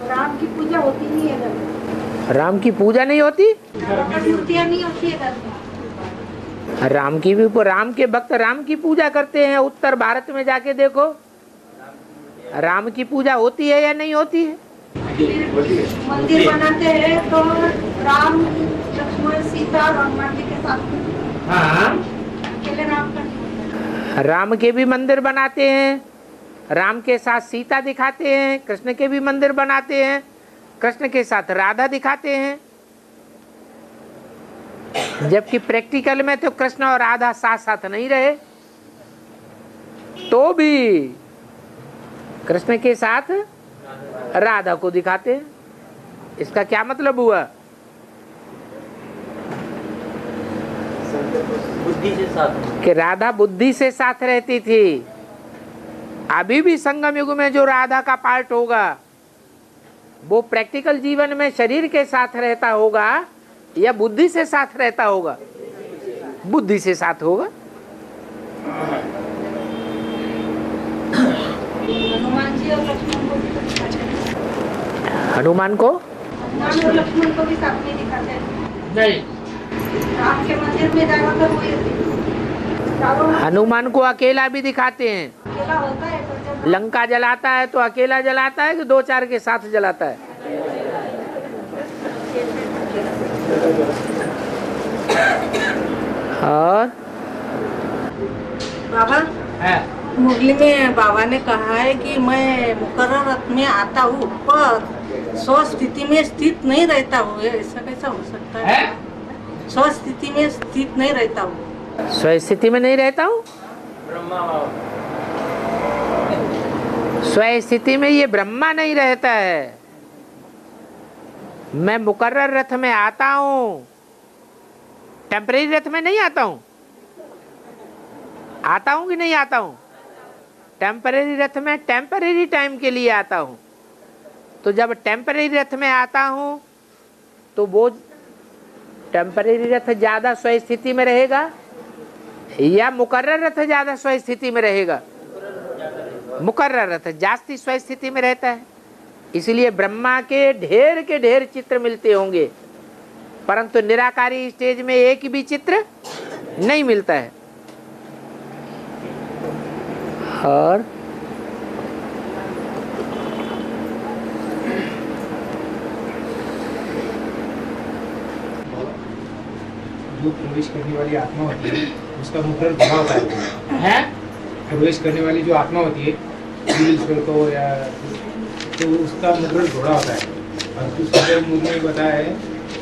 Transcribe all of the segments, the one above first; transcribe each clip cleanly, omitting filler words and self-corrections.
राम की पूजा होती नहीं है घर में। राम की पूजा नहीं होती? मूर्तियाँ नहीं होती है घर में। राम की भी, राम के भक्त राम की पूजा करते हैं। उत्तर भारत में जाके देखो, राम की पूजा होती है या नहीं होती है? मंदिर बनाते हैं तो राम, लक्ष्मण, सीता, हनुमान जी के साथ। हाँ, अकेले राम का। राम के भी मंदिर बनाते हैं, राम के साथ सीता दिखाते हैं। कृष्ण के भी मंदिर बनाते हैं, कृष्ण के साथ राधा दिखाते हैं। जबकि प्रैक्टिकल में तो कृष्ण और राधा साथ साथ नहीं रहे, तो भी कृष्ण के साथ राधा को दिखाते हैं। इसका क्या मतलब हुआ? बुद्धि से साथ, कि राधा बुद्धि से साथ रहती थी। अभी भी संगम युग में जो राधा का पार्ट होगा वो प्रैक्टिकल जीवन में शरीर के साथ रहता होगा या बुद्धि से साथ रहता होगा? बुद्धि से साथ होगा। हनुमान जी और लक्ष्मण को भी तो दिखाते हैं। हनुमान को? हनुमान और लक्ष्मण को भी साथ में दिखाते हैं। नहीं, राम के मंदिर में ज्यादातर वही होती है। हनुमान को अकेला भी दिखाते हैं। अकेला होता है तो जब लंका जलाता है तो अकेला जलाता है कि दो चार के साथ जलाता है? और बाबा, मुरली में बाबा ने कहा है कि मैं मुकर्रर रथ में आता हूँ पर स्व स्थिति में स्थित नहीं रहता हूँ। ऐसा कैसा हो सकता है? स्व स्थिति में स्थित नहीं रहता हूँ। स्वस्थिति में नहीं रहता हूँ? स्वस्थिति में ये ब्रह्मा नहीं रहता है। मैं मुकर्रर रथ में आता हूँ, टेम्परेरी रथ में नहीं आता हूँ। आता हूँ कि नहीं आता हूँ? टेम्परेरी रथ में टेम्परेरी टाइम के लिए आता हूँ। तो जब टेम्परेरी रथ में आता हूँ तो वो टेम्परेरी रथ ज्यादा स्वस्थिति में रहेगा या मुकर्रर रथ ज्यादा स्वस्थिति में रहेगा? मुकर्रर रथ जास्ती स्वस्थिति में रहता है। इसलिए ब्रह्मा के ढेर चित्र मिलते होंगे, परंतु निराकारी स्टेज में एक भी चित्र नहीं मिलता है। और जो प्रवेश करने वाली आत्मा होती है उसका मुकर्रर घोड़ा होता है। प्रवेश करने वाली जो आत्मा होती है ईश्वर को या तो उसका मुकर्रर घोड़ा होता है। और दूसरे मुद्दे में बताया है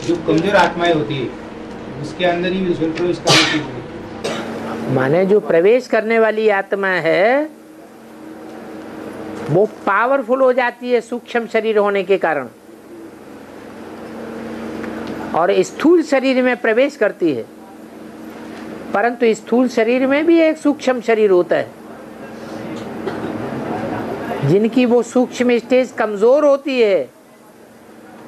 जो कमजोर आत्माएं होती है उसके अंदर ही ईश्वर प्रवेश करती है। माने जो प्रवेश करने वाली आत्मा है वो पावरफुल हो जाती है सूक्ष्म शरीर होने के कारण, और स्थूल शरीर में प्रवेश करती है। परंतु स्थूल शरीर में भी एक सूक्ष्म शरीर होता है। जिनकी वो सूक्ष्म स्टेज कमजोर होती है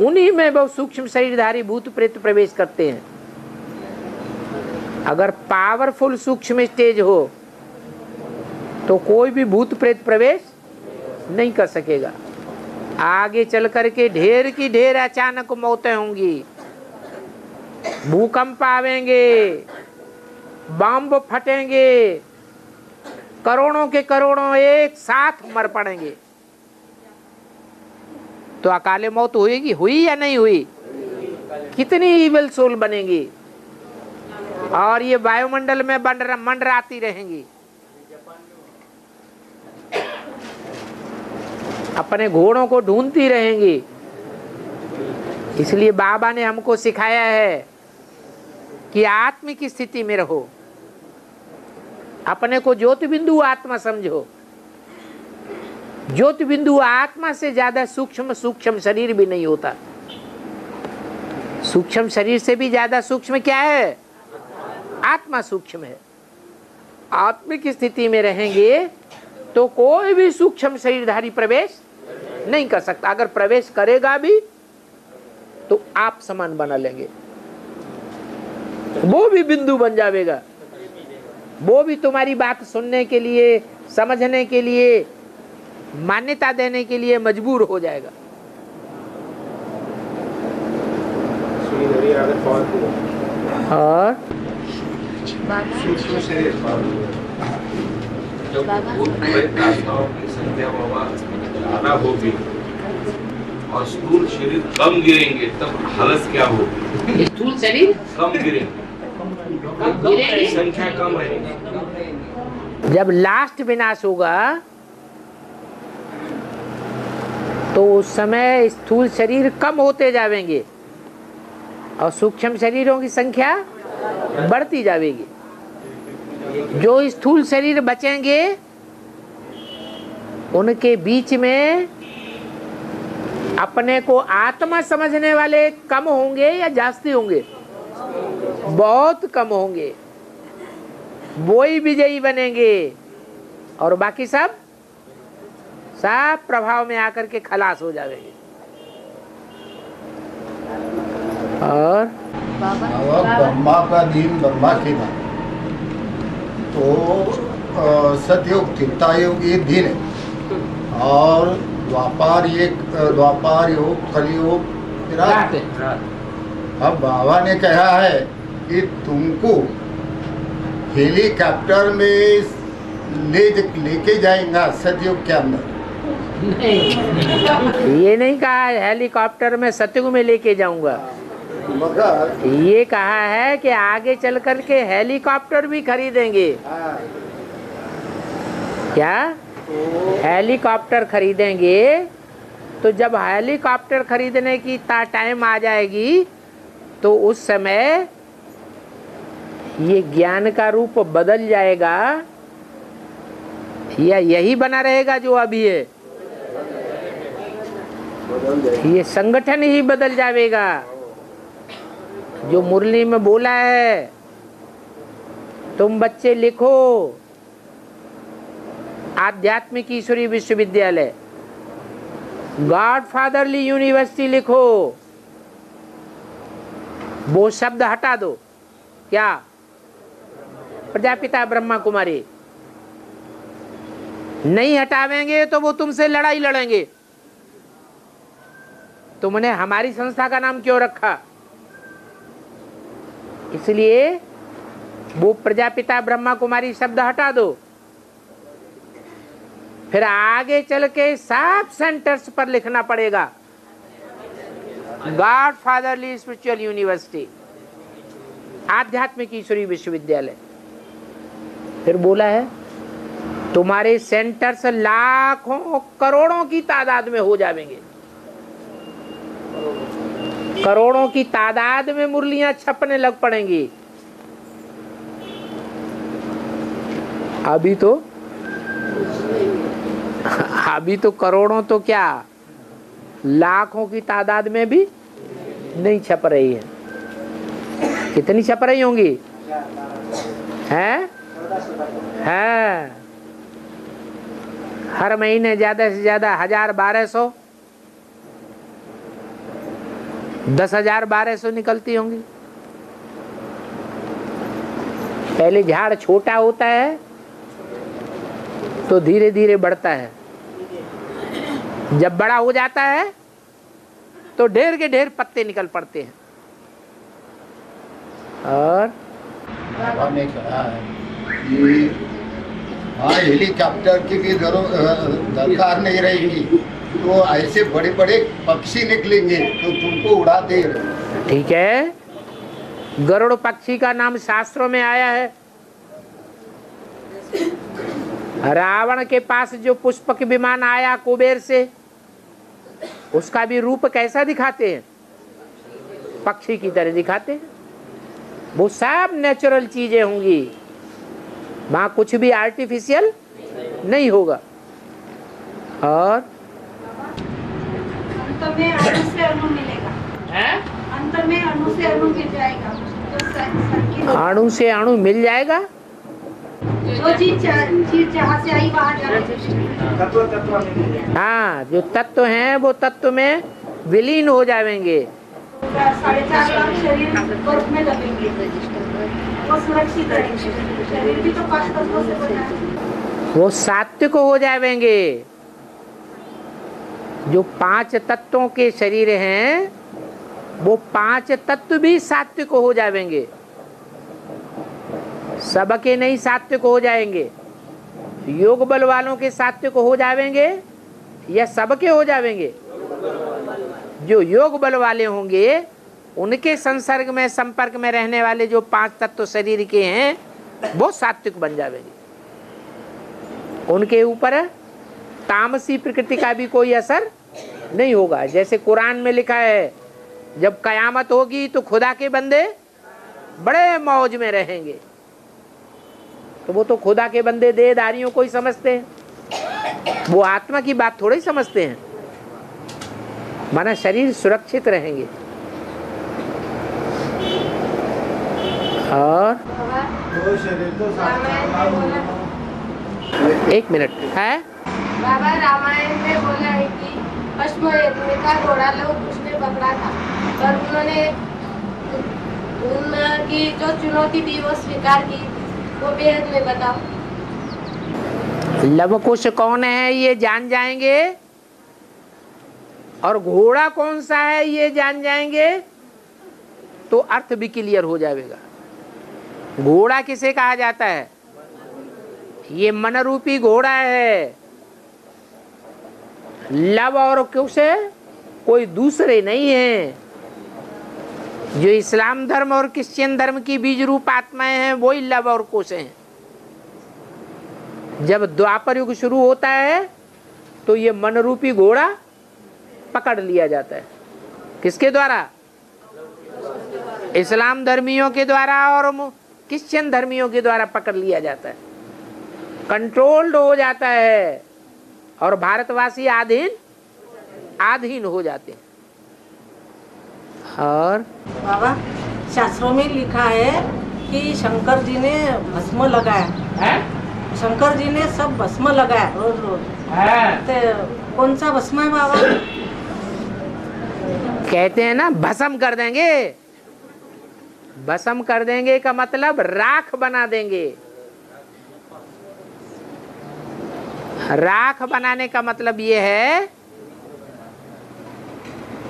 उन्हीं में वो सूक्ष्म शरीरधारी भूत प्रेत प्रवेश करते हैं। अगर पावरफुल सूक्ष्म स्टेज हो तो कोई भी भूत प्रेत प्रवेश नहीं कर सकेगा। आगे चल करके ढेर की ढेर अचानक मौतें होंगी, भूकंप आवेंगे, बम फटेंगे, करोड़ों के करोड़ों एक साथ मर पड़ेंगे। तो अकाले मौत हुई या नहीं हुई? कितनी इविल सोल बनेगी और ये वायुमंडल में मंडराती रहेंगी, अपने घोड़ों को ढूंढती रहेंगी। इसलिए बाबा ने हमको सिखाया है कि आत्मिक स्थिति में रहो, अपने को ज्योति बिंदु आत्मा समझो। ज्योति बिंदु आत्मा से ज्यादा सूक्ष्म शरीर भी नहीं होता। सूक्ष्म शरीर से भी ज्यादा सूक्ष्म क्या है? आत्मा सूक्ष्म है। आत्मिक स्थिति में रहेंगे तो कोई भी सूक्ष्म शरीरधारी प्रवेश नहीं कर सकता। अगर प्रवेश करेगा भी तो आप समान बना लेंगे, वो भी बिंदु बन जाएगा, वो भी तुम्हारी बात सुनने के लिए, समझने के लिए, मान्यता देने के लिए मजबूर हो जाएगा। और सूक्ष्म शरीर जब भूत प्रेत आत्माओं की संख्या बाबा ज्यादा होगी और स्थूल शरीर कम गिरेंगे तब हालत क्या होगी? स्थूल शरीर कम गिरेंगे, संख्या कम रहेगी। जब लास्ट विनाश होगा तो उस समय स्थूल शरीर कम होते जाएंगे और सूक्ष्म शरीरों की संख्या बढ़ती जाएगी। जो स्थूल शरीर बचेंगे उनके बीच में अपने को आत्मा समझने वाले कम होंगे या जास्ती होंगे? बहुत कम होंगे। वो ही विजयी बनेंगे और बाकी सब प्रभाव में आकर के खलास हो जाएंगे। और ब्रह्मा का दिन ब्रह्मा के नाम तो सतयुग त्रेतायुग ये दिन है और द्वापार योग कलयुग रात है। अब बाबा ने कहा है कि तुमको हेलीकॉप्टर में लेके जाएगा सतयुग के अंदर। ये नहीं कहा है हेलीकॉप्टर में सतयुग में लेके जाऊंगा, मगर ये कहा है कि आगे चल कर के हेलीकॉप्टर भी खरीदेंगे। क्या हेलीकॉप्टर खरीदेंगे? तो जब हेलीकॉप्टर खरीदने की टाइम आ जाएगी तो उस समय ये ज्ञान का रूप बदल जाएगा या यही बना रहेगा जो अभी है? ये संगठन ही बदल जाएगा। जो मुरली में बोला है, तुम बच्चे लिखो आध्यात्मिक ईश्वरी विश्वविद्यालय, गॉड फादरली यूनिवर्सिटी लिखो, वो शब्द हटा दो। क्या? प्रजापिता ब्रह्मा कुमारी। नहीं हटावेंगे तो वो तुमसे लड़ाई लड़ेंगे। तुमने हमारी संस्था का नाम क्यों रखा? इसलिए वो प्रजापिता ब्रह्मा कुमारी शब्द हटा दो। फिर आगे चल के सब सेंटर्स पर लिखना पड़ेगा गॉड फादरली स्पिरिचुअल यूनिवर्सिटी, आध्यात्मिक ईश्वरी विश्वविद्यालय। फिर बोला है तुम्हारे सेंटर्स लाखों करोड़ों की तादाद में हो जाएंगे। करोड़ों की तादाद में मुरलियां छपने लग पड़ेंगी। अभी तो करोड़ों तो क्या लाखों की तादाद में भी नहीं छप रही है। कितनी छप रही होंगी? हैं? हर महीने ज्यादा से ज्यादा 1000-1200, 10,000-1200 निकलती होंगी। पहले झाड़ छोटा होता है तो धीरे धीरे बढ़ता है, जब बड़ा हो जाता है तो ढेर के ढेर पत्ते निकल पड़ते हैं। और बाबा ने कहा है कि हेलीकॉप्टर की भी दरकार नहीं रहेगी, तो ऐसे बड़े बड़े पक्षी निकलेंगे तो तुमको उड़ा देंगे। ठीक है, गरुड़ पक्षी का नाम शास्त्रों में आया है। रावण के पास जो पुष्पक विमान आया कुबेर से, उसका भी रूप कैसा दिखाते हैं? पक्षी की तरह दिखाते हैं। वो सब नेचुरल चीजें होंगी, वहां कुछ भी आर्टिफिशियल नहीं होगा। और अंत में अणु से अणु मिलेगा। अंत में अणु से अणु मिल जाएगा। अणु से अणु मिल जाएगा। जो चीज जहाँ से आई वहाँ जाएगी। हाँ, जो तत्व हैं वो तत्व में विलीन हो जाएंगे। 4.5 लाख शरीर बर्फ में दबेंगे, वो सुरक्षित रहेंगे। शरीर भी तो 5 तत्वों से बना है। वो सात्विक हो जाएंगे। जो 5 तत्वों के शरीर हैं वो 5 तत्व भी सात्विक हो जाएंगे, सबके नहीं सात्विक हो जाएंगे। योग बल वालों के सात्विक हो जाएंगे या सबके हो जाएंगे? जो योग बल वाले होंगे उनके संसर्ग में संपर्क में रहने वाले जो 5 तत्व शरीर के हैं वो सात्विक बन जाएंगे। उनके ऊपर तामसी प्रकृति का भी कोई असर नहीं होगा। जैसे कुरान में लिखा है, जब कयामत होगी तो खुदा के बंदे बड़े मौज में रहेंगे। तो वो तो खुदा के बंदे देहधारियों को ही समझते हैं, वो आत्मा की बात थोड़ी समझते हैं। माना शरीर सुरक्षित रहेंगे। और एक मिनट है, बाबा रामायण में बोला है कि अश्वमेध का घोड़ा लोग उसने पकड़ा था, पर उन्होंने उनकी जो चुनौती थी वो स्वीकार की। वो बेहद में बताओ। लवकुश कौन है ये जान जाएंगे, और घोड़ा कौन सा है ये जान जाएंगे तो अर्थ भी क्लियर हो जाएगा। घोड़ा किसे कहा जाता है? ये मन रूपी घोड़ा है। लव और कुश कोई दूसरे नहीं है। जो इस्लाम धर्म और क्रिश्चियन धर्म की बीज रूप आत्माएं हैं वही लव और कुश हैं। जब द्वापर युग शुरू होता है तो ये मन रूपी घोड़ा पकड़ लिया जाता है। किसके द्वारा? इस्लाम धर्मियों के द्वारा और क्रिश्चियन धर्मियों के द्वारा पकड़ लिया जाता है, कंट्रोल्ड हो जाता है, और भारतवासी आधीन हो जाते हैं। और बाबा शास्त्रों में लिखा है कि शंकर जी ने भस्म लगाया है? शंकर जी ने सब भस्म लगाया रोज रोज। तो कौन सा भस्म है बाबा? कहते हैं ना भस्म कर देंगे। भस्म कर देंगे का मतलब राख बना देंगे। राख बनाने का मतलब ये है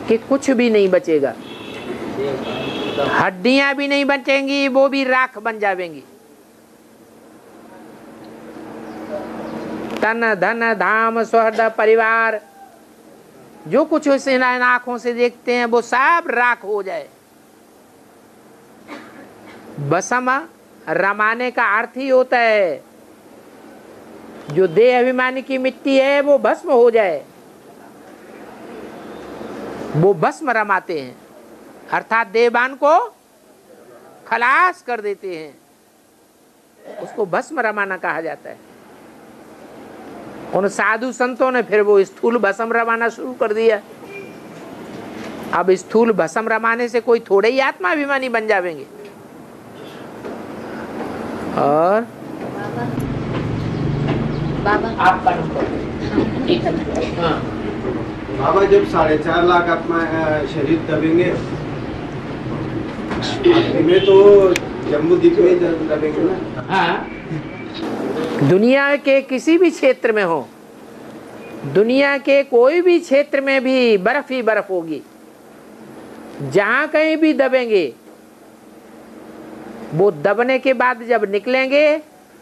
कि कुछ भी नहीं बचेगा, हड्डियां भी नहीं बचेंगी, वो भी राख बन जाएंगी। तन धन धाम स्वहृद परिवार जो कुछ उस आंखों से देखते हैं वो सब राख हो जाए। भस्म रमाने का अर्थ ही होता है जो देह अभिमानी की मिट्टी है वो भस्म हो जाए। वो भस्म रमाते हैं, अर्थात देवान को खलास कर देते हैं, उसको भस्म रमाना कहा जाता है। उन साधु संतों ने फिर वो स्थूल भस्म रमाना शुरू कर दिया। अब स्थूल भस्म रमाने से कोई थोड़े ही आत्मा अभिमानी बन जाएंगे। और बाबा आपका बाबा जब 4.5 लाख आत्मा शरीर दबेंगे आखिरी में तो जम्मू द्वीप में दबेंगे ना। हाँ, दुनिया के किसी भी क्षेत्र में हो, दुनिया के कोई भी क्षेत्र में भी बर्फ ही बर्फ होगी। जहां कहीं भी दबेंगे, वो दबने के बाद जब निकलेंगे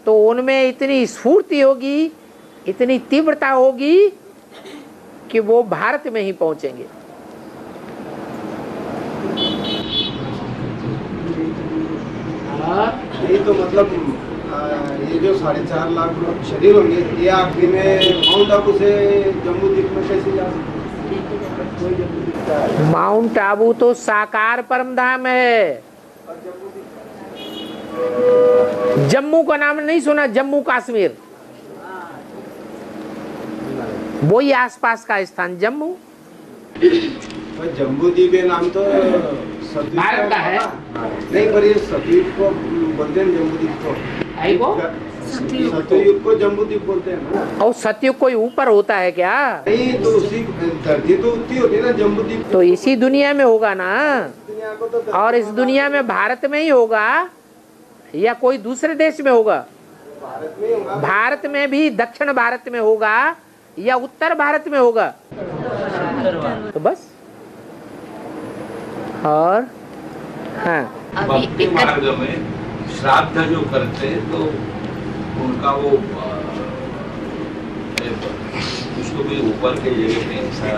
तो उनमें इतनी स्फूर्ति होगी, इतनी तीव्रता होगी कि वो भारत में ही पहुंचेंगे। नहीं तो मतलब ये जो 4.5 लाख शरीर होंगे ये आखिरी में माउंट आबू से जम्मू द्वीप में कैसे जा सकते? माउंट आबू तो साकार परम धाम है। जम्मू का नाम नहीं सुना? जम्मू कश्मीर वही आसपास का स्थान जम्मू। जम्मू द्वीप नाम तो भारत का है। नहीं पर ये सतयुग को बोलते हैं जम्बू द्वीप को। सतयुग को जम्बू द्वीप बोलते हैं ना। और सतयुग कोई ऊपर होता है क्या? नहीं तो उसी धरती तो उतनी होती है ना जम्बू द्वीप। तो इसी दुनिया में होगा ना, दुनिया को तो और इस दुनिया में भारत में ही होगा या कोई दूसरे देश में होगा? भारत में होगा। भारत में भी दक्षिण भारत में होगा या उत्तर भारत में होगा? तो बस और हाँ भक्ति मार्ग में श्राद्ध जो करते हैं तो उनका वो उसको भी ऊपर के जगह पे ऐसा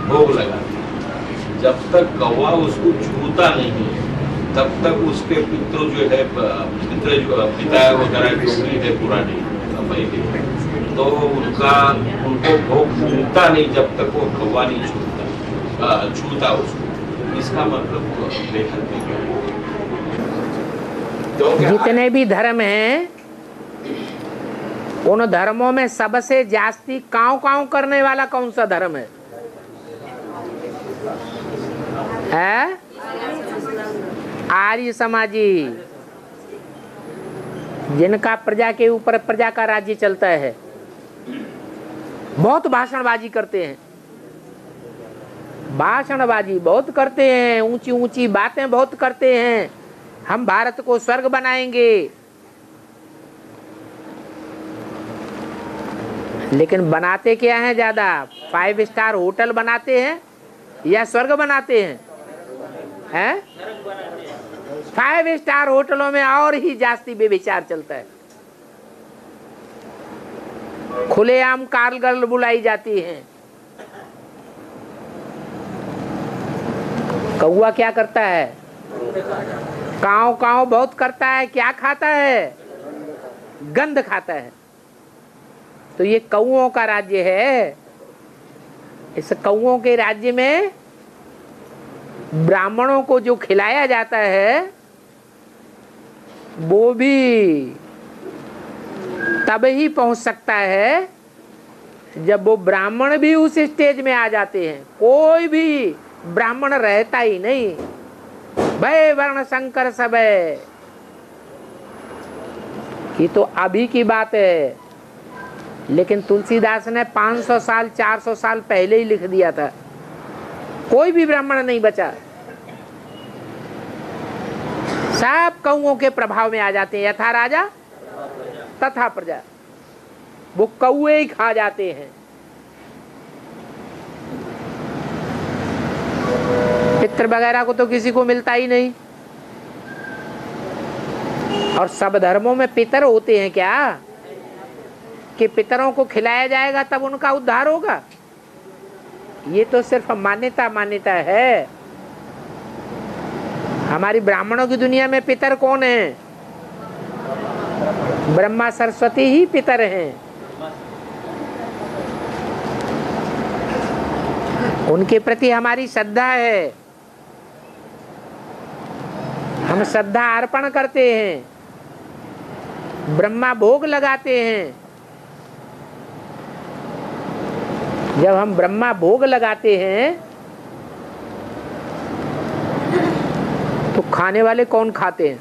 भोग लगाते हैं। जब तक कौवा उसको छूता नहीं है तब तक उसके पितृ जो है पितृ जो पिता वगैरह जो भी है पुराने समय के तो उनको भोग मिलता नहीं जब तक वो कौवा नहीं छूता उसको। इसका मतलब बेहद जितने भी धर्म हैं उन धर्मों में सबसे जास्ती कांव कांव करने वाला कौन सा धर्म है? आर्य समाजी, जिनका प्रजा के ऊपर प्रजा का राज्य चलता है। बहुत भाषणबाजी करते हैं, भाषणबाजी बहुत करते हैं, ऊंची ऊंची बातें बहुत करते हैं, हम भारत को स्वर्ग बनाएंगे। लेकिन बनाते क्या हैं? ज्यादा 5 स्टार होटल बनाते हैं या स्वर्ग बनाते हैं? 5 स्टार होटलों में और ही जास्ती बेविचार चलता है। खुलेआम कार गर्ल बुलाई जाती हैं। कौवा क्या करता है? काव काव बहुत करता है। क्या खाता है? गंध खाता है। तो ये कौओं का राज्य है। इस कौओं के राज्य में ब्राह्मणों को जो खिलाया जाता है वो भी तब ही पहुंच सकता है जब वो ब्राह्मण भी उस स्टेज में आ जाते हैं। कोई भी ब्राह्मण रहता ही नहीं, भय वर्ण शंकर सब है। ये तो अभी की बात है, लेकिन तुलसीदास ने 500 साल 400 साल पहले ही लिख दिया था। कोई भी ब्राह्मण नहीं बचा, सब कौओं के प्रभाव में आ जाते हैं। यथा राजा तथा प्रजा, वो कौए ही खा जाते हैं। पितृ वगैरह को तो किसी को मिलता ही नहीं। और सब धर्मों में पितर होते हैं क्या कि पितरों को खिलाया जाएगा तब उनका उद्धार होगा? ये तो सिर्फ मान्यता है। हमारी ब्राह्मणों की दुनिया में पितर कौन है? ब्रह्मा सरस्वती ही पितर हैं। उनके प्रति हमारी श्रद्धा है, हम श्रद्धा अर्पण करते हैं, ब्रह्मा भोग लगाते हैं। जब हम ब्रह्मा भोग लगाते हैं तो खाने वाले कौन खाते हैं?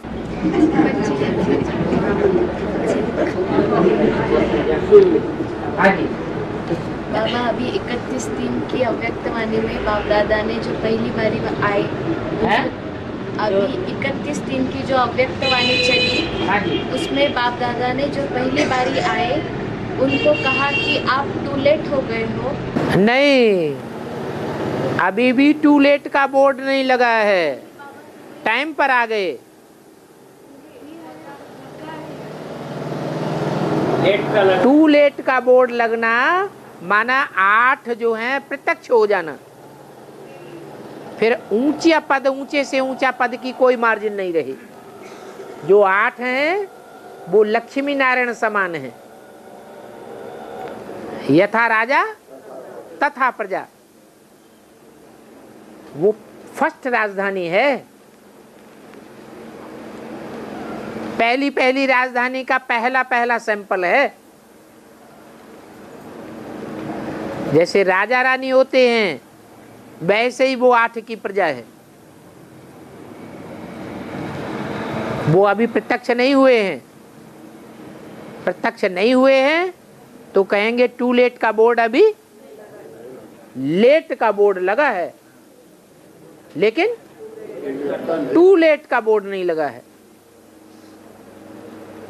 बाबा, अभी 31 दिन की अव्यक्त वाणी में बाप दादा ने जो पहली बारी आए, अभी 31 दिन की जो अव्यक्त वाणी चली उसमें बाप दादा ने जो पहली बारी आए उनको कहा कि आप टू लेट हो गए हो। नहीं, अभी भी टू लेट का बोर्ड नहीं लगा है, टाइम पर आ गए। टू लेट का बोर्ड लगना माना 8 जो है प्रत्यक्ष हो जाना। फिर ऊंचा पद, ऊंचे से ऊंचा पद की कोई मार्जिन नहीं रही। जो 8 हैं वो लक्ष्मी नारायण समान है। यथा राजा तथा प्रजा, वो फर्स्ट राजधानी है। पहली राजधानी का पहला सैंपल है। जैसे राजा रानी होते हैं वैसे ही वो 8 की प्रजा है। वो अभी प्रत्यक्ष नहीं हुए हैं। प्रत्यक्ष नहीं हुए हैं तो कहेंगे टू लेट का बोर्ड अभी लेट का बोर्ड लगा है, लेकिन टू लेट का बोर्ड नहीं लगा है।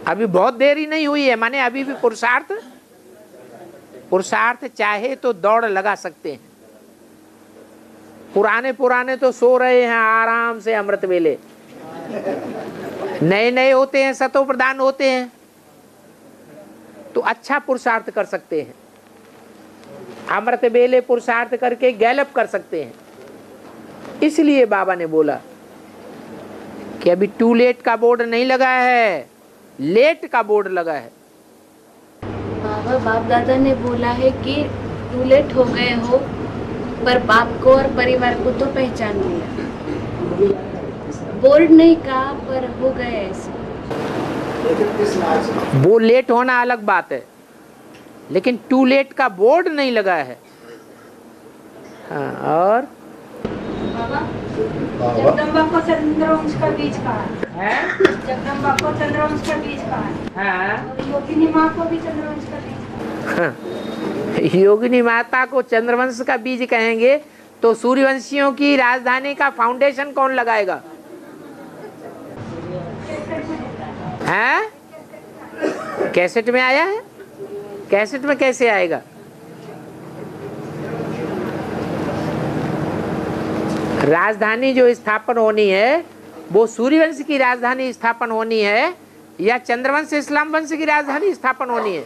अभी बहुत देरी नहीं हुई है, माने अभी भी पुरुषार्थ चाहे तो दौड़ लगा सकते हैं। पुराने पुराने तो सो रहे हैं आराम से अमृत वेले, नए नए होते हैं, सतो प्रधान होते हैं तो अच्छा पुरुषार्थ कर सकते हैं, अमृत वेले पुरुषार्थ करके गैलप कर सकते हैं। इसलिए बाबा ने बोला कि अभी टू लेट का बोर्ड नहीं लगा है, लेट का बोर्ड लगा है। बाबा बाप दादा ने बोला है कि टू लेट हो गए हो, पर बाप को और परिवार को तो पहचान लिया। बोर्ड नहीं कहा पर हो गए ऐसे। वो लेट होना अलग बात है, लेकिन टू लेट का बोर्ड नहीं लगा है। हाँ, और जगदम्बा को चंद्रवंश का बीज कहा है, जगदम्बा को चंद्रवंश का बीज कहा हाँ, और योगिनी माँ को भी चंद्रवंश का बीज कहा। हाँ। योगिनी माता को चंद्रवंश का बीज कहेंगे तो सूर्यवंशियों की राजधानी का फाउंडेशन कौन लगाएगा? हैं? कैसेट में आया है? कैसेट में कैसे आएगा? राजधानी जो स्थापन होनी है वो सूर्यवंश की राजधानी स्थापन होनी है या चंद्रवंश इस्लाम वंश की राजधानी स्थापन होनी है?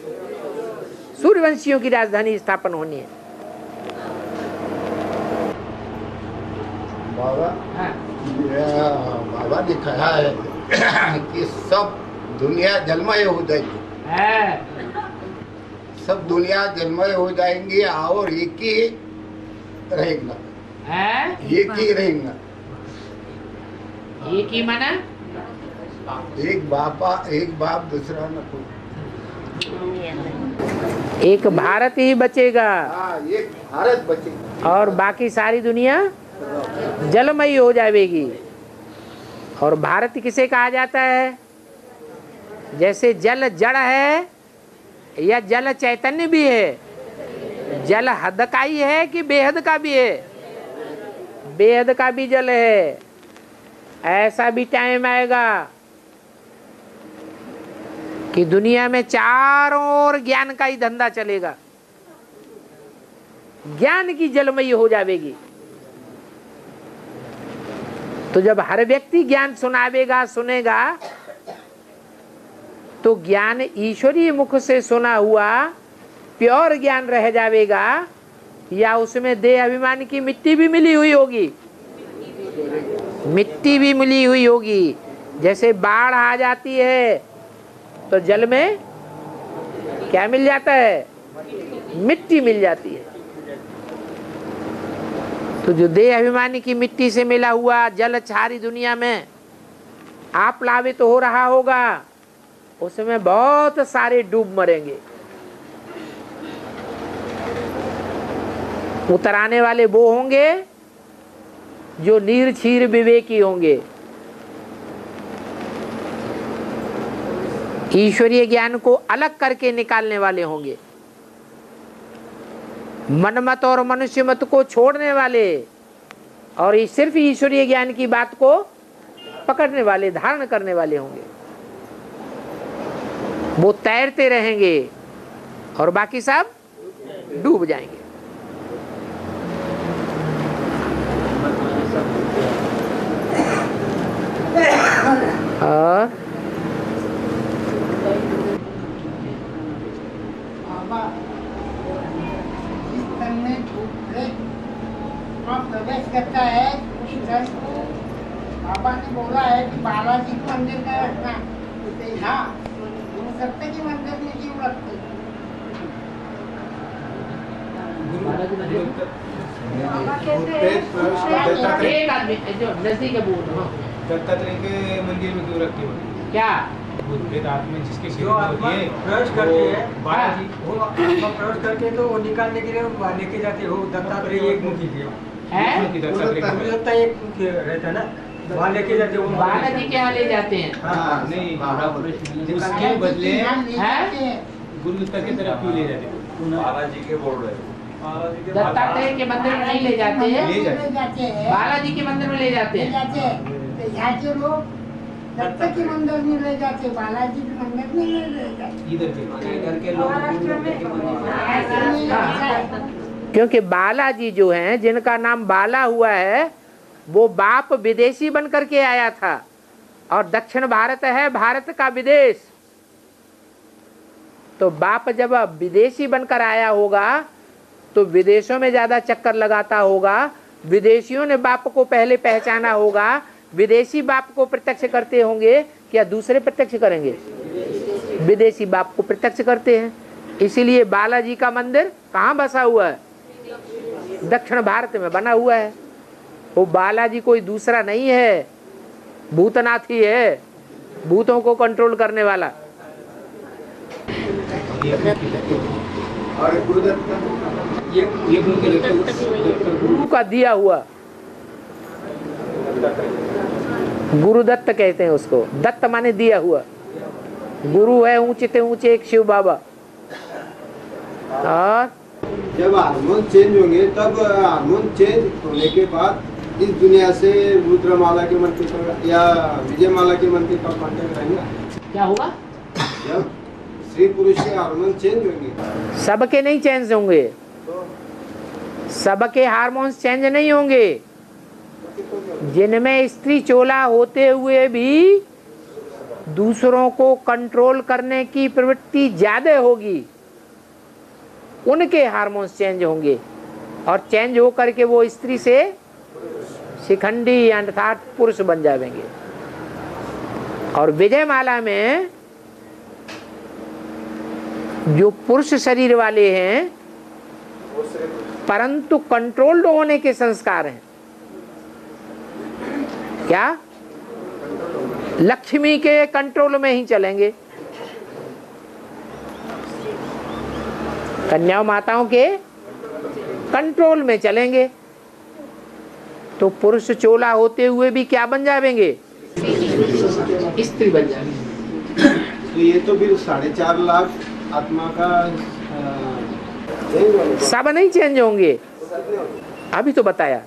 सूर्यवंशियों की राजधानी स्थापन होनी है। बाबा हाँ। बाबा ने कहा है कि सब दुनिया जलमय हो जाएगी, सब दुनिया जलमय हो जाएंगी और एक ही रहेगा, एक ही रहेगा। एक ही माना एक बाप दूसरा न कोई। एक भारत ही बचेगा एक भारत बचेगा और बाकी सारी दुनिया जलमयी हो जाएगी। और भारत किसे कहा जाता है? जैसे जल जड़ है या जल चैतन्य भी है, जल हद का ही है कि बेहद का भी है? बेहद का भी जल है। ऐसा भी टाइम आएगा कि दुनिया में चारों ओर ज्ञान का ही धंधा चलेगा, ज्ञान की जलमयी हो जाएगी। तो जब हर व्यक्ति ज्ञान सुनावेगा, सुनेगा, तो ज्ञान ईश्वरीय मुख से सुना हुआ प्योर ज्ञान रह जाएगा या उसमें देह अभिमान की मिट्टी भी मिली हुई होगी? मिट्टी भी मिली हुई होगी। जैसे बाढ़ आ जाती है तो जल में क्या मिल जाता है? मिट्टी मिल जाती है। तो जो देह अभिमानी की मिट्टी से मिला हुआ जल सारी दुनिया में आप प्लावित हो रहा होगा, उसमें बहुत सारे डूब मरेंगे। उतर आने वाले वो होंगे जो निर्क्षीर विवेकी होंगे, ईश्वरीय ज्ञान को अलग करके निकालने वाले होंगे, मनमत और मनुष्य मत को छोड़ने वाले और सिर्फ ईश्वरीय ज्ञान की बात को पकड़ने वाले, धारण करने वाले होंगे। वो तैरते रहेंगे और बाकी सब डूब जाएंगे। और प्रवेश करता है उस जल को बाबा ने बोला है कि बालाजी मंदिर में रखना। हाँ, सत्य के मंदिर में क्यों रखते? एक आदमी जो नजदीक है बोल दत्तात्रेय के मंदिर में क्यों रखते हो? क्या भूत आत्मा जिसके जो आत्मा प्रवेश करती है, बालाजी वो आत्मा प्रवेश करके तो वो निकालने के लिए लेके जाते हो। दत्तात्रेय एक मुखी थे, दत्ता एक मुखी रहता है ना, वहाँ लेके जाते हो। बालाजी के यहाँ ले जाते हैं। हाँ नहीं, उसके बदले गुरु दत्ता की तरफ क्यों ले जाते हो? बालाजी के बोल रहे दत्तात्रेय के मंदिर में नहीं ले जाते हैं, ले जाते हैं। बालाजी के मंदिर में ले जाते हैं। यहाँ के लोग दत्त के मंदिर में ले जाते, बालाजी के मंदिर में नहीं ले जाते। इधर के लोग महाराष्ट्र में क्योंकि बालाजी जो हैं, जिनका नाम बाला हुआ है, वो बाप विदेशी बन करके आया था और दक्षिण भारत है भारत का विदेश। तो बाप जब विदेशी बनकर आया होगा तो विदेशों में ज्यादा चक्कर लगाता होगा, विदेशियों ने बाप को पहले पहचाना होगा, विदेशी बाप को प्रत्यक्ष करते होंगे, क्या दूसरे प्रत्यक्ष करेंगे? विदेशी बाप को प्रत्यक्ष करते हैं। इसीलिए बालाजी का मंदिर कहाँ बसा हुआ है? दक्षिण भारत में बना हुआ है। वो बालाजी कोई दूसरा नहीं है, भूतनाथ ही है, भूतों को कंट्रोल करने वाला। गुरु का दिया हुआ, गुरुदत्त कहते हैं उसको। दत्त माने दिया हुआ। गुरु है ऊंचे से ऊंचे एक शिव बाबा। और जब हार्मोन चेंज होंगे तब हार्मोन चेंज होने के बाद इस दुनिया से रुद्रमाला के मंत्र या विजयमाला के मंत्र का कांटेक्ट रहेगा। क्या होगा? जब स्त्री पुरुष के हार्मोन चेंज होंगे। सबके नहीं चेंज होंगे, सबके हार्मोन्स चेंज नहीं होंगे। जिनमें स्त्री चोला होते हुए भी दूसरों को कंट्रोल करने की प्रवृत्ति ज्यादा होगी, उनके हार्मोन्स चेंज होंगे और चेंज हो करके वो स्त्री से शिखंडी अर्थात पुरुष बन जाएंगे। और विजयमाला में जो पुरुष शरीर वाले हैं परंतु कंट्रोल्ड होने के संस्कार हैं, क्या लक्ष्मी के कंट्रोल में ही चलेंगे, कन्या माताओं के कंट्रोल में चलेंगे। तो पुरुष चोला होते हुए भी क्या बन जाएंगे? स्त्री बन जाएंगे। तो ये तो फिर 4.5 लाख आत्मा का सब नहीं चेंज होंगे। अभी तो बताया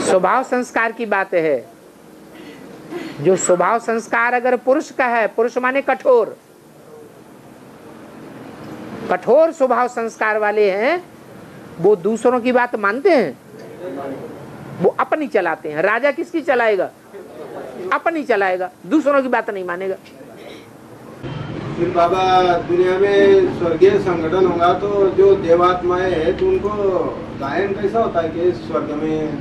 स्वभाव संस्कार की बात है। जो स्वभाव संस्कार अगर पुरुष का है, पुरुष माने कठोर, कठोर स्वभाव संस्कार वाले हैं, वो दूसरों की बात मानते हैं, वो अपनी चलाते हैं। राजा किसकी चलाएगा? अपनी चलाएगा, दूसरों की बात नहीं मानेगा। फिर बाबा दुनिया में स्वर्गीय संगठन होगा तो जो देवात्माएं है तो उनको गायन कैसा होता है कि स्वर्ग में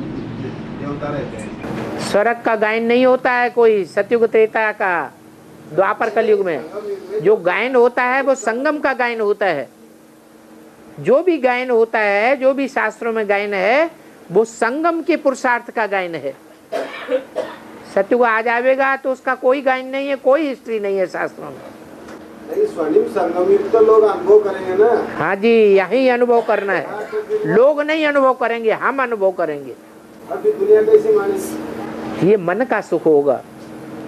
देवता रहते हैं? स्वर्ग का गायन नहीं होता है कोई। सतयुग त्रेता का, द्वापर कलयुग में जो गायन होता है वो संगम का गायन होता है। जो भी गायन होता है, जो भी शास्त्रों में गायन है, वो संगम के पुरुषार्थ का गायन है। सतयुग आ जाएगा तो उसका कोई गायन नहीं है, कोई हिस्ट्री नहीं है शास्त्रों में। स्वर्णिम संगम युग तो लोग अनुभव करेंगे ना। हाँ जी, यही अनुभव करना है। लोग नहीं अनुभव करेंगे, हम अनुभव करेंगे। अभी दुनिया कैसे माने? ये मन का सुख होगा।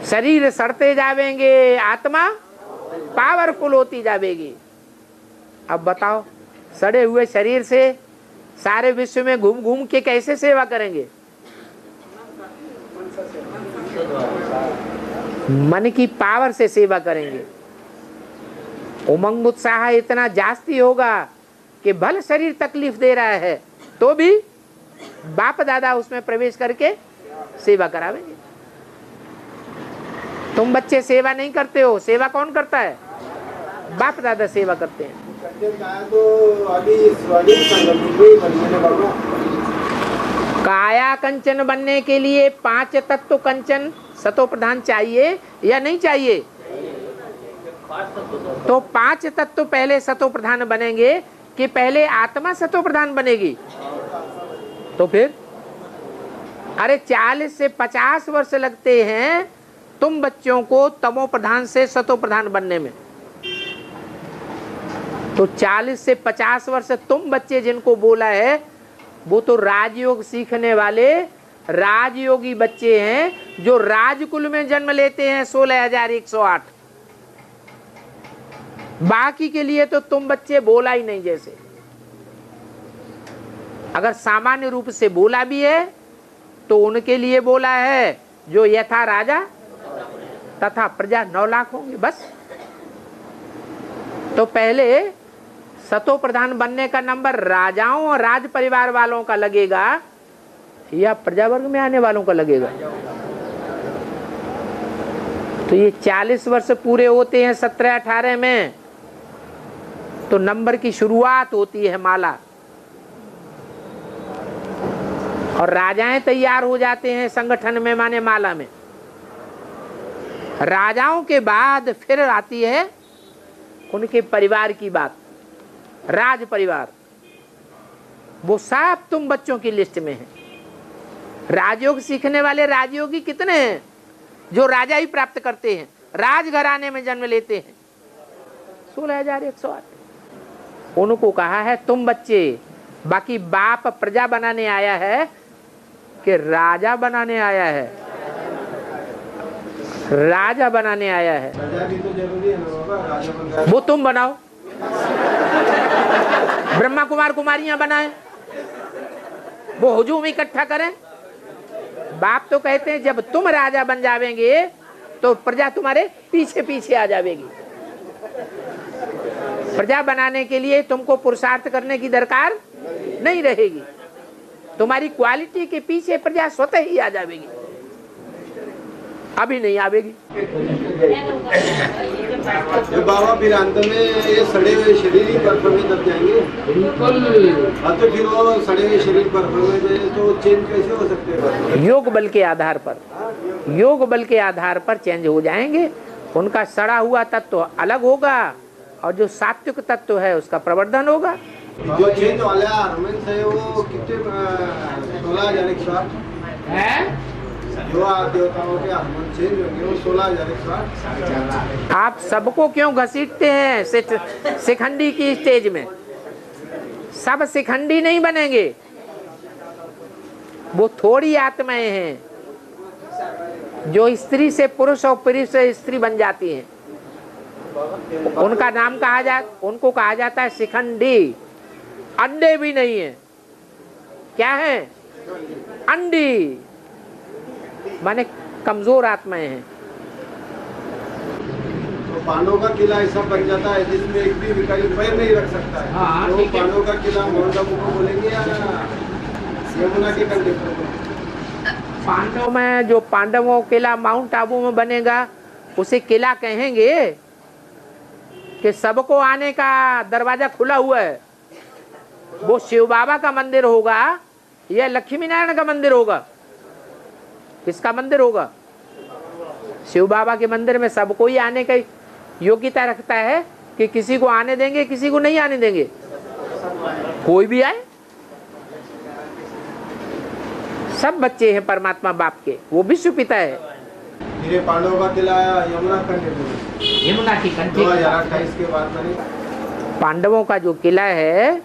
शरीर सड़ते जावेंगे, आत्मा पावरफुल होती जाएगी। अब बताओ, सड़े हुए शरीर से सारे विश्व में घूम घूम के कैसे सेवा करेंगे? मन की पावर से सेवा करेंगे। उमंग उत्साह इतना जास्ती होगा कि भल शरीर तकलीफ दे रहा है तो भी बाप दादा उसमें प्रवेश करके सेवा करावेंगे। तुम बच्चे सेवा नहीं करते हो, सेवा कौन करता है? बाप दादा सेवा करते हैं। तो अभी स्वर्णिम संगम युग ही बनने वाला। काया कंचन बनने के लिए 5 तत्व कंचन सतो प्रधान चाहिए या नहीं चाहिए? तो 5 तत्व पहले सतो प्रधान बनेंगे कि पहले आत्मा सतो प्रधान बनेगी? तो फिर अरे 40 से 50 वर्ष लगते हैं तुम बच्चों को तमो प्रधान से सतो प्रधान बनने में। तो 40 से 50 वर्ष तुम बच्चे जिनको बोला है वो तो राजयोग सीखने वाले राजयोगी बच्चे हैं जो राजकुल में जन्म लेते हैं 16,108। बाकी के लिए तो तुम बच्चे बोला ही नहीं। जैसे अगर सामान्य रूप से बोला भी है तो उनके लिए बोला है जो यथा राजा तथा प्रजा 9 लाख होंगे बस। तो पहले सतो प्रधान बनने का नंबर राजाओं और राज परिवार वालों का लगेगा या प्रजा वर्ग में आने वालों का लगेगा? तो ये 40 वर्ष पूरे होते हैं 17-18 में, तो नंबर की शुरुआत होती है माला, और राजाएं तैयार हो जाते हैं संगठन में, माने माला में। राजाओं के बाद फिर आती है उनके परिवार की बात, राज परिवार। वो सब तुम बच्चों की लिस्ट में है। राजयोग सीखने वाले राजयोगी कितने हैं जो राजा ही प्राप्त करते हैं, राजघराने में जन्म लेते हैं? 16,108। उनको कहा है तुम बच्चे, बाकी बाप प्रजा बनाने आया है कि राजा बनाने आया है? राजा बनाने आया है। प्रजा भी तो जरूरी है ना बाबा, राजा बन रहा है। वो तुम बनाओ, ब्रह्मा कुमार कुमारियां बनाए, वो हुजूम इकट्ठा करें। बाप तो कहते हैं जब तुम राजा बन जावेंगे तो प्रजा तुम्हारे पीछे पीछे आ जाएगी। प्रजा बनाने के लिए तुमको पुरुषार्थ करने की दरकार नहीं रहेगी, तुम्हारी क्वालिटी के पीछे प्रजा स्वतः ही आ जाएगी। अभी नहीं आवेगी। जब बाबा फिर अंत में ये सड़े हुए शरीर ही बर्फ में दब जाएंगे। हाँ, तो फिर वो सड़े हुए शरीर बर्फ में जाए तो चेंज कैसे हो सकते हैं? योग बल के आधार पर, योग बल के आधार पर चेंज हो जाएंगे। उनका सड़ा हुआ तत्व अलग होगा और जो सात्विक तत्व है उसका प्रवर्धन होगा। जो चेंज वाले हार्मोन्स है वो कितने 16,108 है? जो देवताओं के हार्मोन चेंज होंगे वो 16,108। आप सबको क्यों घसीटते हैं शिखंडी की स्टेज में? सब शिखंडी नहीं बनेंगे, वो थोड़ी आत्माएं हैं जो स्त्री से पुरुष और पुरुष से स्त्री बन जाती हैं। उनका नाम उनको कहा जाता है शिखंडी। अंडे भी नहीं है, क्या है? अंडी, माने कमजोर आत्माएं हैं। तो पांडवों का किला ऐसा बन जाता है जिसमें एक भी भिखारी पैर नहीं रख सकता है। हाँ, तो ठीक है। पांडवों का किला माउंट आबू को बोलेंगे या यमुना के कंढे पर? पांडव में जो पांडवों किला माउंट आबू में बनेगा उसे किला कहेंगे कि सबको आने का दरवाजा खुला हुआ है। वो शिव बाबा का मंदिर होगा या लक्ष्मी नारायण का मंदिर होगा? किसका मंदिर होगा? शिव बाबा के मंदिर में सबको ही आने की योग्यता रखता है कि किसी को आने देंगे, किसी को नहीं आने देंगे, कोई भी आए। सब बच्चे हैं परमात्मा बाप के, वो विश्व पिता है। मेरे पांडवों का किला यमुना कंढे पर, यमुना की कंठी 2028 के बाद बने। पांडवों का जो किला है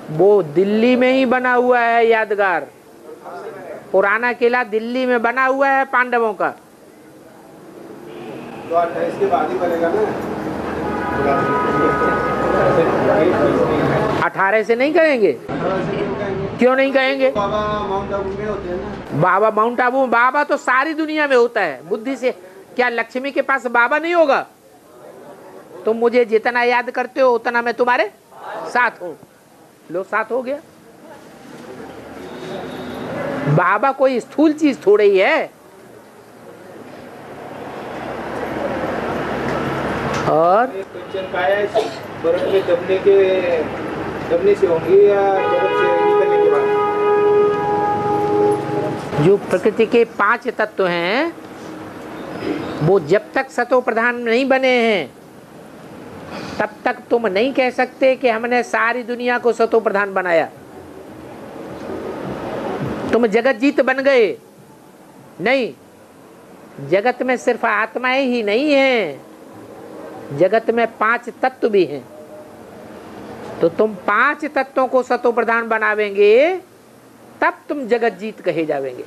वो दिल्ली में ही बना हुआ है, यादगार। पुराना किला दिल्ली में बना हुआ है पांडवों का। 2028 के बाद ही बनेगा ना? 18 से नहीं कहेंगे? क्यों नहीं कहेंगे? बाबा माउंट आबू में होते हैं ना। बाबा माउंट आबू, बाबा तो सारी दुनिया में होता है बुद्धि से। क्या लक्ष्मी के पास बाबा नहीं होगा? तुम मुझे जितना याद करते हो उतना मैं तुम्हारे साथ हूँ। लो, साथ हो गया। बाबा कोई स्थूल चीज थोड़ी ही है। और बर्फ में दबने से होंगी या बर्फ से निकलने के बाद? जो प्रकृति के 5 तत्व हैं वो जब तक सतो प्रधान नहीं बने हैं तब तक तुम नहीं कह सकते कि हमने सारी दुनिया को सतो प्रधान बनाया। तुम जगत जीत बन गए नहीं। जगत में सिर्फ आत्माएं ही नहीं हैं, जगत में 5 तत्व भी हैं। तो तुम 5 तत्वों को सतो प्रधान बनावेंगे तब तुम जगत जीत कहे जावेंगे।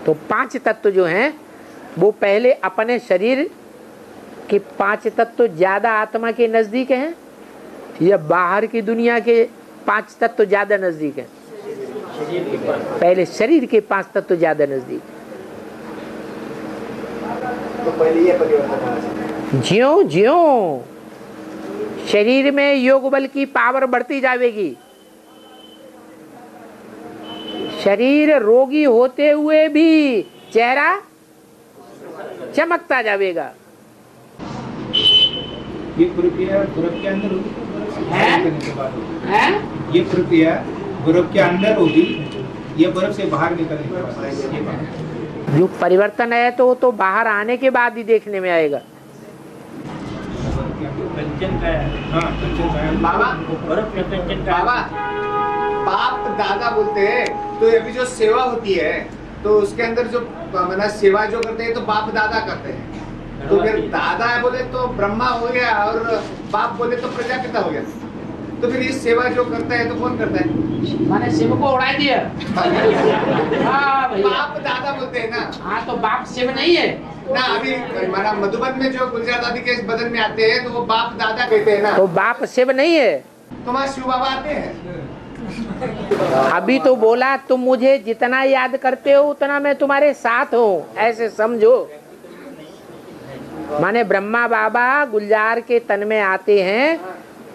तो 5 तत्व जो हैं वो पहले अपने शरीर के 5 तत्व ज्यादा आत्मा के नजदीक हैं या बाहर की दुनिया के 5 तत्व ज्यादा नजदीक हैं? पहले शरीर के 5 तत्व ज्यादा नजदीक। तो पहले ये परिवर्तन ज्यों ज्यों शरीर में योग बल की पावर बढ़ती जाएगी। शरीर रोगी होते हुए भी चेहरा चमकता जाएगा। ये प्रक्रिया बर्फ के अंदर होगी, ये प्रक्रिया बर्फ के अंदर होगी, ये बर्फ से बाहर निकलने के बाद जो परिवर्तन है तो बाहर आने के बाद ही देखने में आएगा। बाबा बाप दादा बोलते हैं, तो अभी जो सेवा होती है तो उसके अंदर जो मतलब सेवा जो करते हैं तो बाप दादा करते हैं, तो फिर दादा बोले तो ब्रह्मा हो गया और बाप बोले तो प्रजापिता हो गया, तो फिर ये सेवा जो करता है तो कौन करता है? मैंने शिव को उड़ा दिया। हाँ भैया, बाप दादा बोलते हैं ना। हाँ तो बाप शिव नहीं है ना, अभी हमारा मधुबन में जो गुलजार दादी के बदन में आते हैं तो वो बाप दादा कहते हैं ना, तो बाप शिव नहीं है। तो वहाँ शिव बाबा आते हैं। अभी तो बोला तुम मुझे जितना याद करते हो उतना मैं तुम्हारे साथ हूँ, ऐसे समझो। माने ब्रह्मा बाबा गुलजार के तन में आते हैं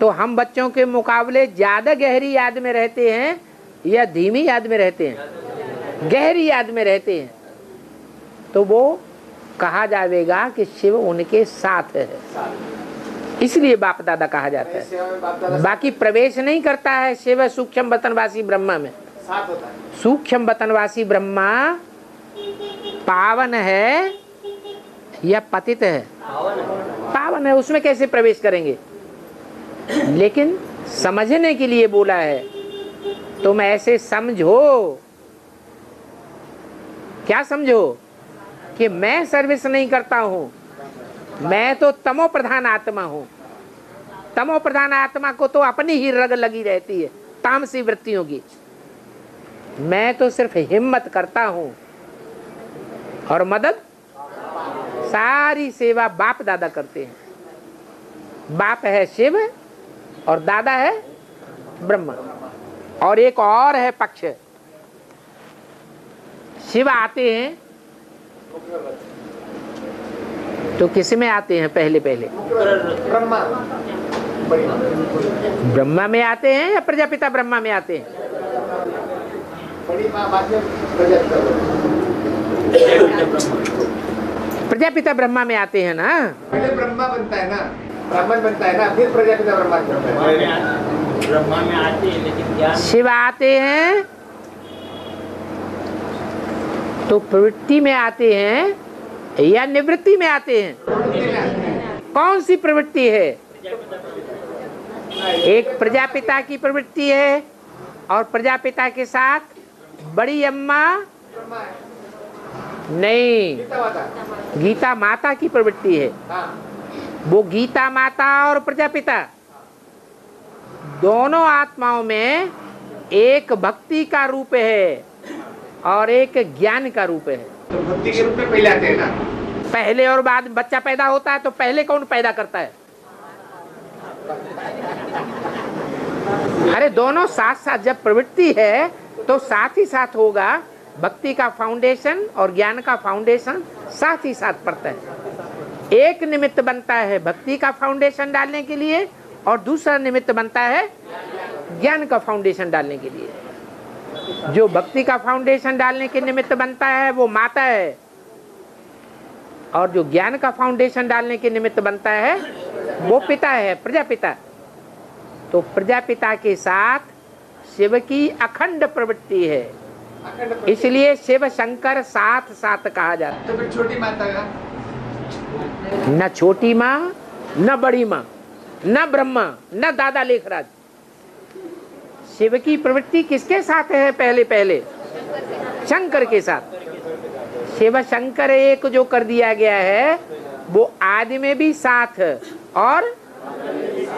तो हम बच्चों के मुकाबले ज्यादा गहरी याद में रहते हैं या धीमी याद में रहते हैं? गहरी याद में रहते हैं। तो वो कहा जाएगा कि शिव उनके साथ है, इसलिए बाप दादा कहा जाता है। बाकी प्रवेश नहीं करता है शिव सूक्ष्म बतनवासी ब्रह्मा में। साथ होता है। सूक्ष्म बतनवासी ब्रह्मा पावन है या पतित है? पावन है, उसमें कैसे प्रवेश करेंगे? लेकिन समझने के लिए बोला है, तुम ऐसे समझो। क्या समझो? कि मैं सर्विस नहीं करता हूं, मैं तो तमो प्रधान आत्मा हूं। तमो प्रधान आत्मा को तो अपनी ही रग लगी रहती है तामसी वृत्तियों की। मैं तो सिर्फ हिम्मत करता हूं और मदद सारी सेवा बाप दादा करते हैं। बाप है शिव और दादा है ब्रह्मा। और एक और है पक्ष, शिव आते हैं तो किस में आते हैं? पहले पहले ब्रह्मा में आते हैं या प्रजापिता ब्रह्मा में आते हैं? प्रजापिता ब्रह्मा में आते हैं ना। पहले ब्रह्मा बनता है ना, ब्राह्मण बनता है ना, फिर प्रजापिता ब्रह्मा बनता है। ब्रह्मा में आते हैं लेकिन ज्ञान शिव आते हैं तो प्रवृत्ति में आते हैं या निवृत्ति में आते हैं? कौन सी प्रवृत्ति है? एक प्रजापिता की प्रवृत्ति है और प्रजापिता के साथ बड़ी अम्मा नहीं, गीता माता की प्रवृत्ति है। वो गीता माता और प्रजापिता दोनों आत्माओं में एक भक्ति का रूप है और एक ज्ञान का रूप है। तो भक्ति के रूप में पहले आते हैं ना। पहले और बाद बच्चा पैदा होता है तो पहले कौन पैदा करता है? अरे दोनों साथ साथ जब प्रवृत्ति है तो साथ ही साथ होगा। भक्ति का फाउंडेशन और ज्ञान का फाउंडेशन साथ ही साथ पड़ता है। एक निमित्त बनता है भक्ति का फाउंडेशन डालने के लिए और दूसरा निमित्त बनता है ज्ञान का फाउंडेशन डालने के लिए। जो भक्ति का फाउंडेशन डालने के निमित्त बनता है वो माता है और जो ज्ञान का फाउंडेशन डालने के निमित्त बनता है वो पिता है, प्रजापिता। तो प्रजापिता के साथ शिव की अखंड प्रवृत्ति है, इसलिए शिव शंकर साथ साथ कहा जाता है। तो फिर छोटी माता का न छोटी माँ न बड़ी माँ न ब्रह्मा न दादा लेखराज। शिव की प्रवृत्ति किसके साथ है? पहले पहले शंकर के साथ। शिव शंकर एक जो कर दिया गया है वो आदि में भी साथ और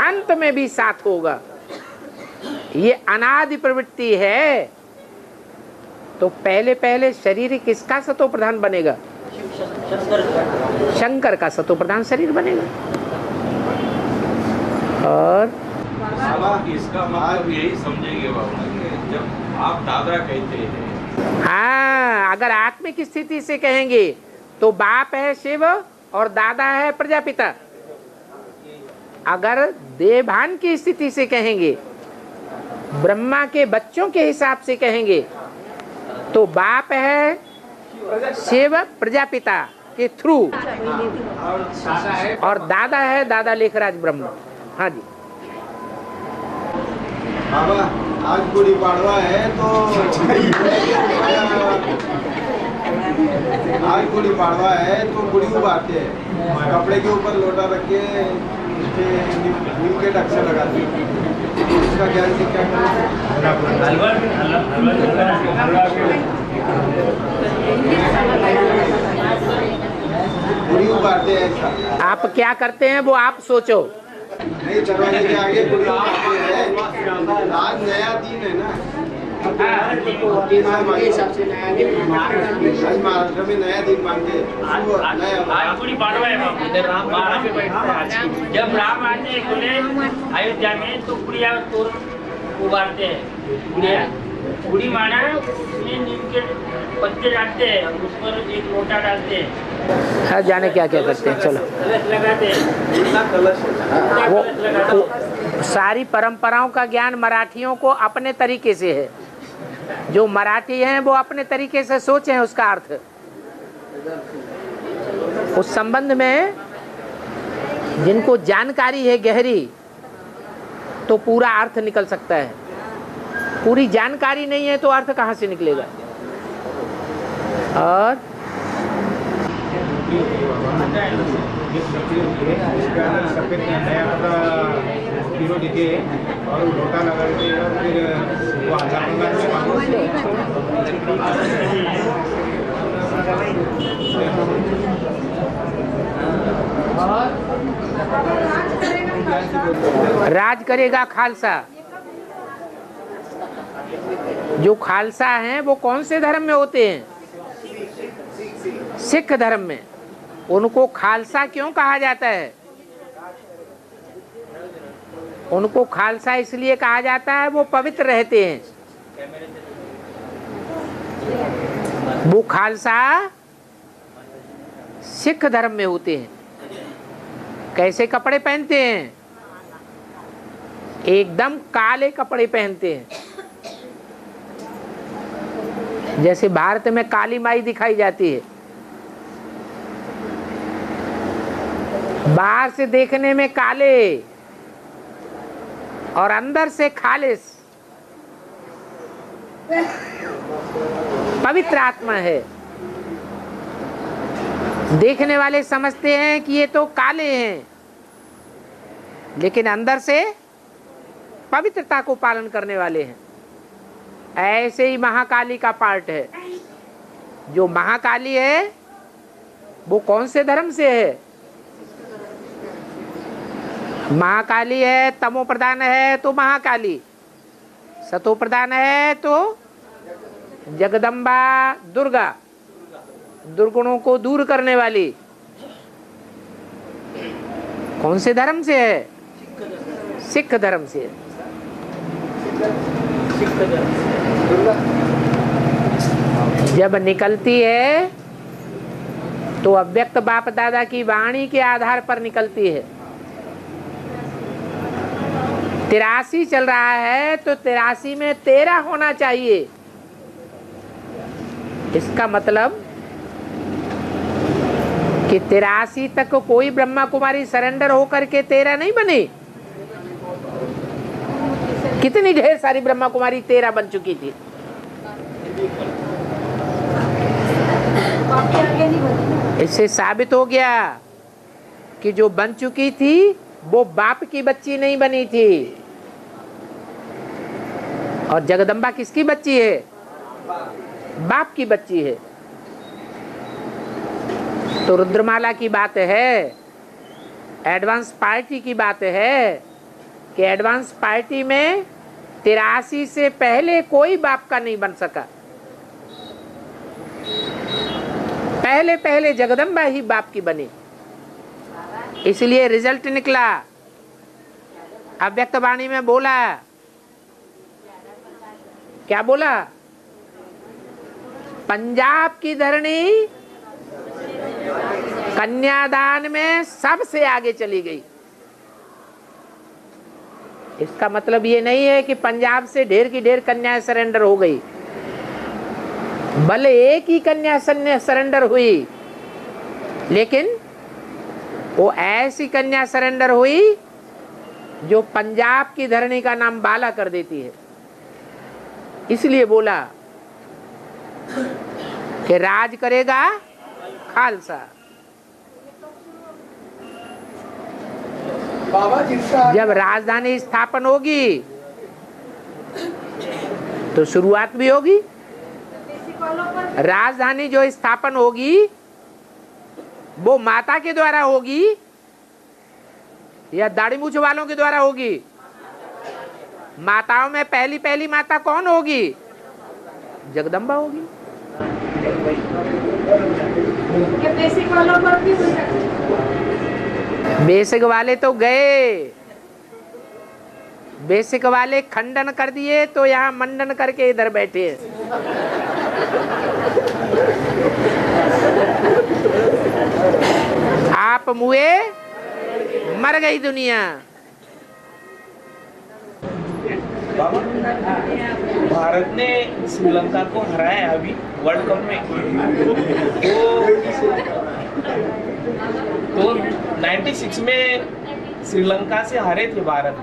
अंत में भी साथ होगा। ये अनादि प्रवृत्ति है। तो पहले पहले शरीर किसका सतो प्रधान बनेगा? शंकर का सतो प्रधान शरीर बनेगा। और इसका मतलब यही समझेंगे बाबा कि जब आप दादा कहते हैं, हाँ, अगर आत्मिक स्थिति से कहेंगे तो बाप है शिव और दादा है प्रजापिता। अगर देवभान की स्थिति से कहेंगे, ब्रह्मा के बच्चों के हिसाब से कहेंगे, तो बाप है शिव प्रजापिता के थ्रू, और दादा है दादा लेखराज ब्रह्मा। हाँ जी। बाबा आज गुड़ी पाड़वा है तो आज गुड़ी पाड़वा है तो गुड़ी उबारते हैं, कपड़े के ऊपर लोटा रख के नीम के ढक से लगाते हैं। इसका ज्ञान से क्या गुड़ी उबारते हैं ऐसा। आप क्या करते हैं वो आप सोचो। नहीं, दरवाजे के आगे गुड़ी उबारते हैं। आज नया दिन है ना, आज महाराष्ट्र में नया दिन मानते हैं। आज गुड़ी पाड़वा है बाबू, इधर राम 12 पे बैठते हैं। जब राम आते हैं बोले अयोध्या में तो गुड़िया तोड़ उबारते हैं। गुड़ी माना उसमें नीम के पत्ते डालते हैं, उस पर एक लोटा डालते हैं, हाँ जाने क्या क्या करते हैं। चलो कलश लगाते हैं। वो सारी परंपराओं का ज्ञान मराठियों को अपने तरीके से है। जो मराठी हैं वो अपने तरीके से सोचे हैं उसका अर्थ। उस संबंध में जिनको जानकारी है गहरी, तो पूरा अर्थ निकल सकता है। पूरी जानकारी नहीं है तो अर्थ कहाँ से निकलेगा। और सफेद नया हीरो दिखे और लोटा लगा के और फिर वो आधा राज करेगा खालसा। जो खालसा हैं वो कौन से धर्म में होते हैं? सिख धर्म में। उनको खालसा क्यों कहा जाता है? उनको खालसा इसलिए कहा जाता है वो पवित्र रहते हैं। वो खालसा सिख धर्म में होते हैं। कैसे कपड़े पहनते हैं? एकदम काले कपड़े पहनते हैं। जैसे भारत में काली माई दिखाई जाती है, बाहर से देखने में काले और अंदर से खालिस पवित्र आत्मा है। देखने वाले समझते हैं कि ये तो काले हैं, लेकिन अंदर से पवित्रता को पालन करने वाले हैं। ऐसे ही महाकाली का पार्ट है। जो महाकाली है वो कौन से धर्म से है? महाकाली है, तमो प्रधान है तो महाकाली, सतो प्रधान है तो जगदम्बा दुर्गा, दुर्गुणों को दूर करने वाली। कौन से धर्म से है? सिख धर्म से है। जब निकलती है तो अव्यक्त बाप दादा की वाणी के आधार पर निकलती है। 83 चल रहा है तो 83 में 13 होना चाहिए। इसका मतलब कि 83 तक कोई ब्रह्मा कुमारी सरेंडर होकर के 13 नहीं बनी। कितनी ढेर सारी ब्रह्मा कुमारी 13 बन चुकी थी। इससे साबित हो गया कि जो बन चुकी थी वो बाप की बच्ची नहीं बनी थी। और जगदम्बा किसकी बच्ची है? बाप की बच्ची है। तो रुद्रमाला की बात है, एडवांस पार्टी की बात है कि एडवांस पार्टी में 83 से पहले कोई बाप का नहीं बन सका। पहले पहले जगदम्बा ही बाप की बनी। इसलिए रिजल्ट निकला। अव्यक्त वाणी में बोला, क्या बोला? पंजाब की धरणी कन्यादान में सबसे आगे चली गई। इसका मतलब ये नहीं है कि पंजाब से ढेर की ढेर कन्याएं सरेंडर हो गई, भले एक ही कन्या सरेंडर हुई, लेकिन वो ऐसी कन्या सरेंडर हुई जो पंजाब की धरनी का नाम बाला कर देती है। इसलिए बोला कि राज करेगा खालसा। जब राजधानी स्थापन होगी तो शुरुआत भी होगी। राजधानी जो स्थापन होगी वो माता के द्वारा होगी या दाढ़ी मूछ वालों के द्वारा होगी? माताओं में पहली माता कौन होगी? जगदम्बा होगी। बेसिक वालों पर भी हो सकती है। बेसिक वाले तो गए, बेसिक वाले खंडन कर दिए तो यहाँ मंडन करके इधर बैठे हैं। आप मुए मर गई दुनिया। भारत ने श्रीलंका को हराया है अभी वर्ल्ड कप में, तो 96 में श्रीलंका से हारे थे भारत,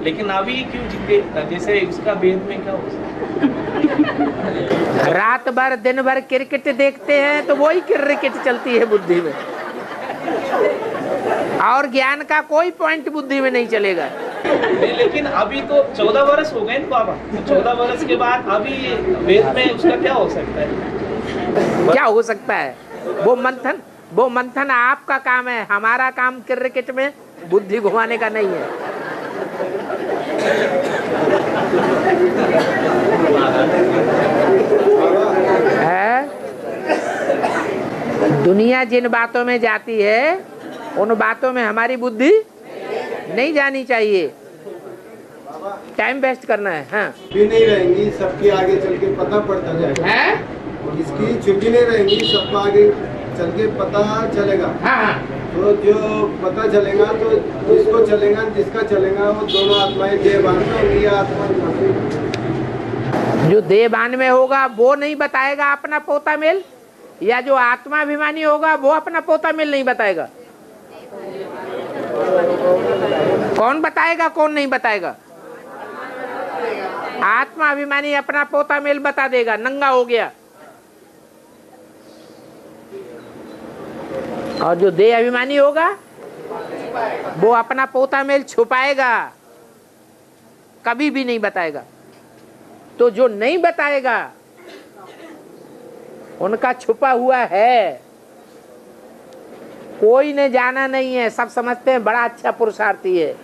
लेकिन अभी क्यों जीते? जैसे उसका भेद में क्या हो सकता? रात भर दिन भर क्रिकेट देखते हैं तो वही क्रिकेट चलती है बुद्धि में, और ज्ञान का कोई पॉइंट बुद्धि में नहीं चलेगा। लेकिन अभी तो 14 वर्ष हो गए बाबा, तो 14 वर्ष के बाद अभी वेद में उसका क्या हो सकता है? क्या हो सकता है? वो मंथन आपका काम है, हमारा काम क्रिकेट में बुद्धि घुमाने का नहीं है। दुनिया जिन बातों में जाती है उन बातों में हमारी बुद्धि नहीं जानी चाहिए। टाइम वेस्ट करना है। हाँ, भी नहीं रहेंगी, सबके आगे चल के पता पड़ता जाएगा। इसकी छुट्टी नहीं रहेंगी, सबको आगे चल के पता चलेगा। हाँ। तो जो पता चलेगा तो जिसको चलेगा जिसका चलेगा वो दोनों आत्माएं देवान में होंगी या आत्मा। जो देवान में होगा वो नहीं बताएगा अपना पोता मेल, या जो आत्माभिमानी होगा वो अपना पोता मेल नहीं बताएगा। कौन बताएगा, कौन नहीं बताएगा? आत्मा अभिमानी अपना पोता मेल बता देगा, नंगा हो गया। और जो देह अभिमानी होगा वो अपना पोता मेल छुपाएगा, कभी भी नहीं बताएगा। तो जो नहीं बताएगा उनका छुपा हुआ है, कोई ने जाना नहीं है। सब समझते हैं बड़ा अच्छा पुरुषार्थी है,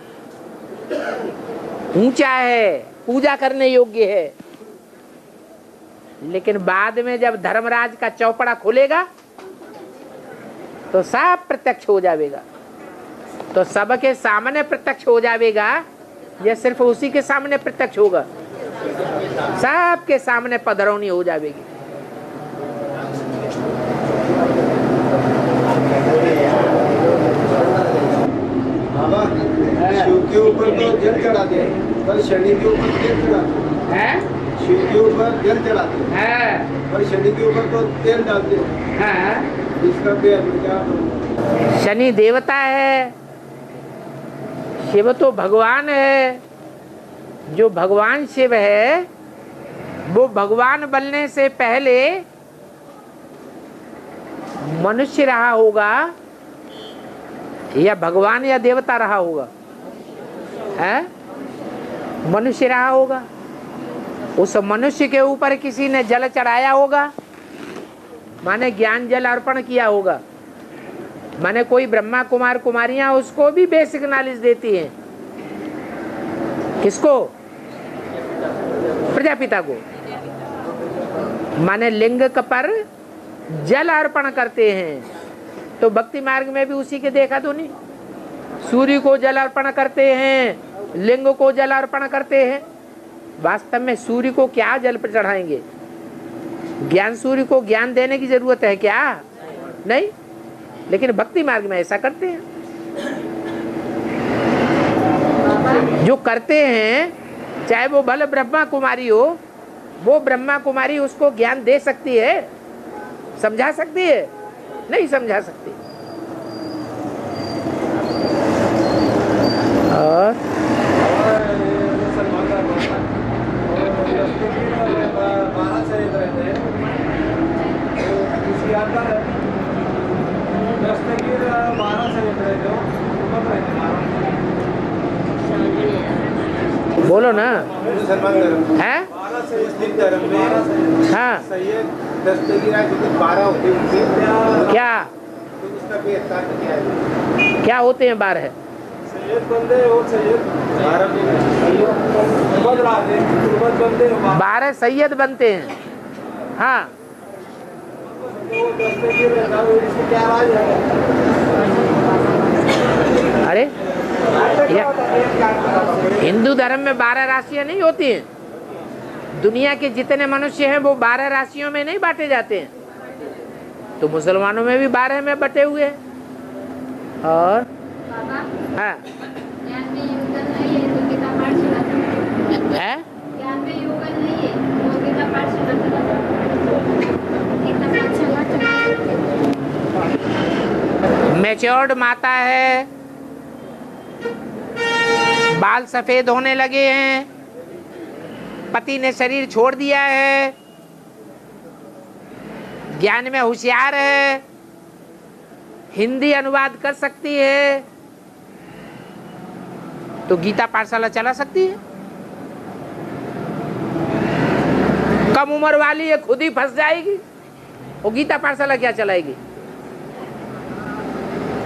ऊंचा है, पूजा करने योग्य है, लेकिन बाद में जब धर्मराज का चौपड़ा खुलेगा तो सब प्रत्यक्ष हो जाएगा। तो सबके सामने प्रत्यक्ष हो जाएगा या सिर्फ उसी के सामने प्रत्यक्ष होगा? सबके सामने पधरौनी हो जाएगी। शिव के ऊपर तो जल चढ़ाते हैं, पर शनि के ऊपर तेल चढ़ाते हैं। शिव के ऊपर जल चढ़ाते हैं, पर शनि के ऊपर तो तेल डालते हैं। इसका क्या? शनि देवता है, शिव तो भगवान है। जो भगवान शिव है वो भगवान बनने से पहले मनुष्य रहा होगा या भगवान या देवता रहा होगा? है मनुष्य रहा होगा। उस मनुष्य के ऊपर किसी ने जल चढ़ाया होगा, माने ज्ञान जल अर्पण किया होगा। माने कोई ब्रह्मा कुमार कुमारियां उसको भी बेसिक नॉलेज देती हैं। किसको? प्रजापिता को। माने लिंग पर जल अर्पण करते हैं। तो भक्ति मार्ग में भी उसी के देखा तो नहीं? सूर्य को जल अर्पण करते हैं, लिंग को जल अर्पण करते हैं। वास्तव में सूर्य को क्या जल पर चढ़ाएंगे? ज्ञान सूर्य को ज्ञान देने की जरूरत है क्या? नहीं, लेकिन भक्ति मार्ग में ऐसा करते हैं। जो करते हैं, चाहे वो भले ब्रह्मा कुमारी हो, वो ब्रह्मा कुमारी उसको ज्ञान दे सकती है, समझा सकती है? नहीं समझा सकती। और बोलो ना। मुसलमान धर्म है? 12 से मुस्लिम धर्म में हाँ। सैयद दस्तगीर जो 12 होते हैं उनके क्या तो उसका भी ताकत क्या है? क्या होते हैं 12? सैयद बंदे और सैयद 12 बंदे 12 सैयद बनते हैं। हाँ, वो दस्तगीर रहता है, इसमें क्या राज है? अरे हिंदू धर्म में 12 राशियां नहीं होती हैं। दुनिया के जितने मनुष्य हैं वो 12 राशियों में नहीं बांटे जाते हैं। तो मुसलमानों में भी 12 में बटे हुए हैं। और हाँ, ज्ञान में योगदान नहीं है तो गीता पाठ सुना सकते है? ज्ञान में योगदान नहीं है तो गीता पाठ सुना सकते गीता पाठ सुना सकते। मैच्योर्ड माता है, बाल सफेद होने लगे हैं, पति ने शरीर छोड़ दिया है, ज्ञान में होशियार है, हिंदी अनुवाद कर सकती है, तो गीता पाठशाला चला सकती है? कम उम्र वाली है, खुद ही फंस जाएगी, वो गीता पाठशाला क्या चलाएगी?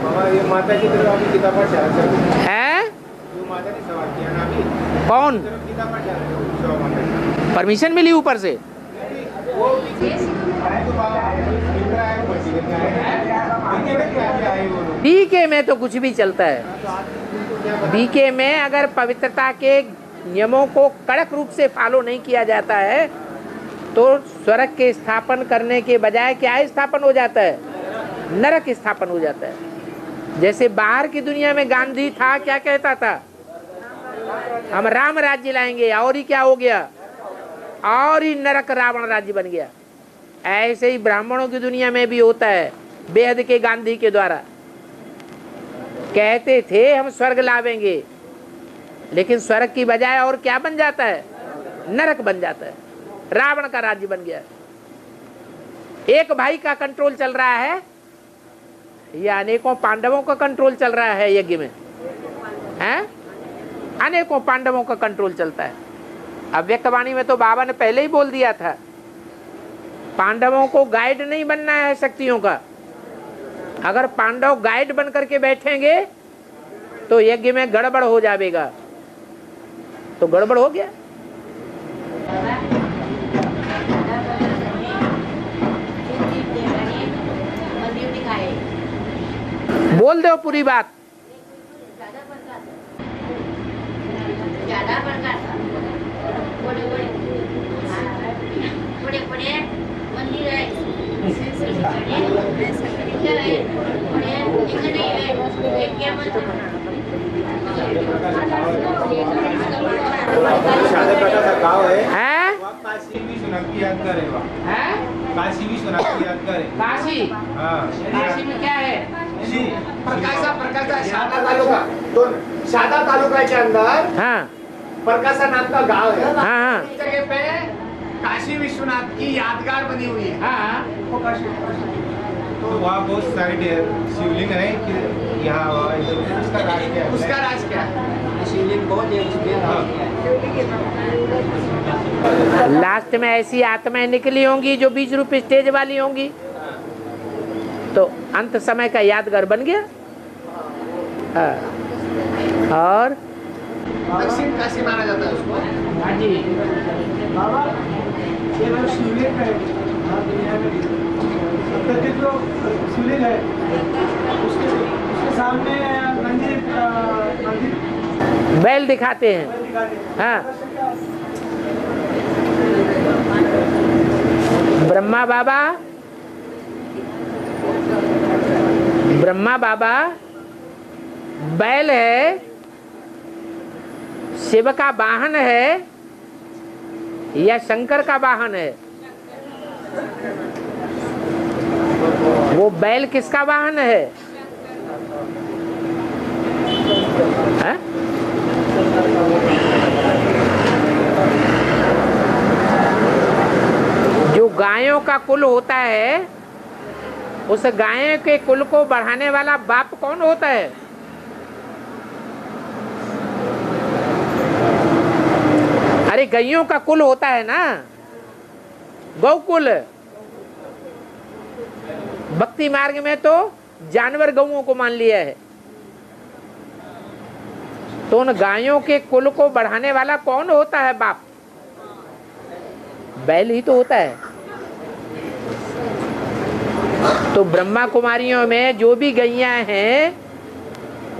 बाबा ये माता की तरफ अभी गीता पाठ चला सकते है? जो माता ने सवाल किया ना अभी कौन? तरफ गीता पाठ चला परमिशन मिली ऊपर से? वो तो बाबा मित्र आए बीके में तो कुछ भी चलता है। बीके में अगर पवित्रता के नियमों को कड़क रूप से फॉलो नहीं किया जाता है तो स्वर्ग के स्थापन करने के बजाय क्या स्थापन हो जाता है? नरक स्थापन हो जाता है। जैसे बाहर की दुनिया में गांधी था, क्या कहता था? हम राम राज्य लाएंगे, और ही क्या हो गया? और ही नरक रावण राज्य बन गया। ऐसे ही ब्राह्मणों की दुनिया में भी होता है। बेहद के गांधी के द्वारा कहते थे हम स्वर्ग लावेंगे, लेकिन स्वर्ग की बजाय और क्या बन जाता है? नरक बन जाता है, रावण का राज्य बन गया। एक भाई का कंट्रोल चल रहा है या अनेकों पांडवों का कंट्रोल चल रहा है यज्ञ में? हैं? अनेकों पांडवों का कंट्रोल चलता है। अव्यक्तवाणी में तो बाबा ने पहले ही बोल दिया था, पांडवों को गाइड नहीं बनना है शक्तियों का। अगर पांडव गाइड बन करके बैठेंगे तो यज्ञ में गड़बड़ हो जाएगा। तो गड़बड़ हो गया। बोल दो पूरी बात। बड़े मंदिर है, गाँव है हैं? काशी विश्वनाथ की यादगार है वहाँ। काशी विश्वनाथ की यादगार है। काशी? हाँ काशी में क्या है? प्रकाशा शादा तालुका, शादा तालुका के अंदर हाँ प्रकाशा नाम का गांव है। हाँ हाँ इस जगह पे काशी विश्वनाथ की यादगार बनी हुई है। हाँ। तो वहाँ बहुत सारे शिवलिंग है कि यहाँ वहाँ इधर उसका राज क्या है? उसका राज क्या है? शिवलिंग बहुत है, उसमें राज क्या है? लास्ट में ऐसी आत्माएं निकली होंगी जो बीज रूप स्टेज वाली होंगी, तो अंत समय का यादगार बन गया। हाँ। और दक्षिण काशी माना जाता है उसको। हाँ जी, बाबा ये जो शिवलिंग है दुनिया में, सत्यजित जो शिवलिंग है उसके सामने मंदिर बैल दिखाते हैं। दिखाते हैं। हाँ, ब्रह्मा बाबा बैल है, शिव का वाहन है या शंकर का वाहन है? वो बैल किसका वाहन है? है? जो गायों का कुल होता है, उस गाय के कुल को बढ़ाने वाला बाप कौन होता है? अरे गायों का कुल होता है ना, गौकुल। भक्ति मार्ग में तो जानवर गौओं को मान लिया है। तो उन गायों के कुल को बढ़ाने वाला कौन होता है बाप? बैल ही तो होता है। तो ब्रह्मा कुमारियों में जो भी गैया हैं,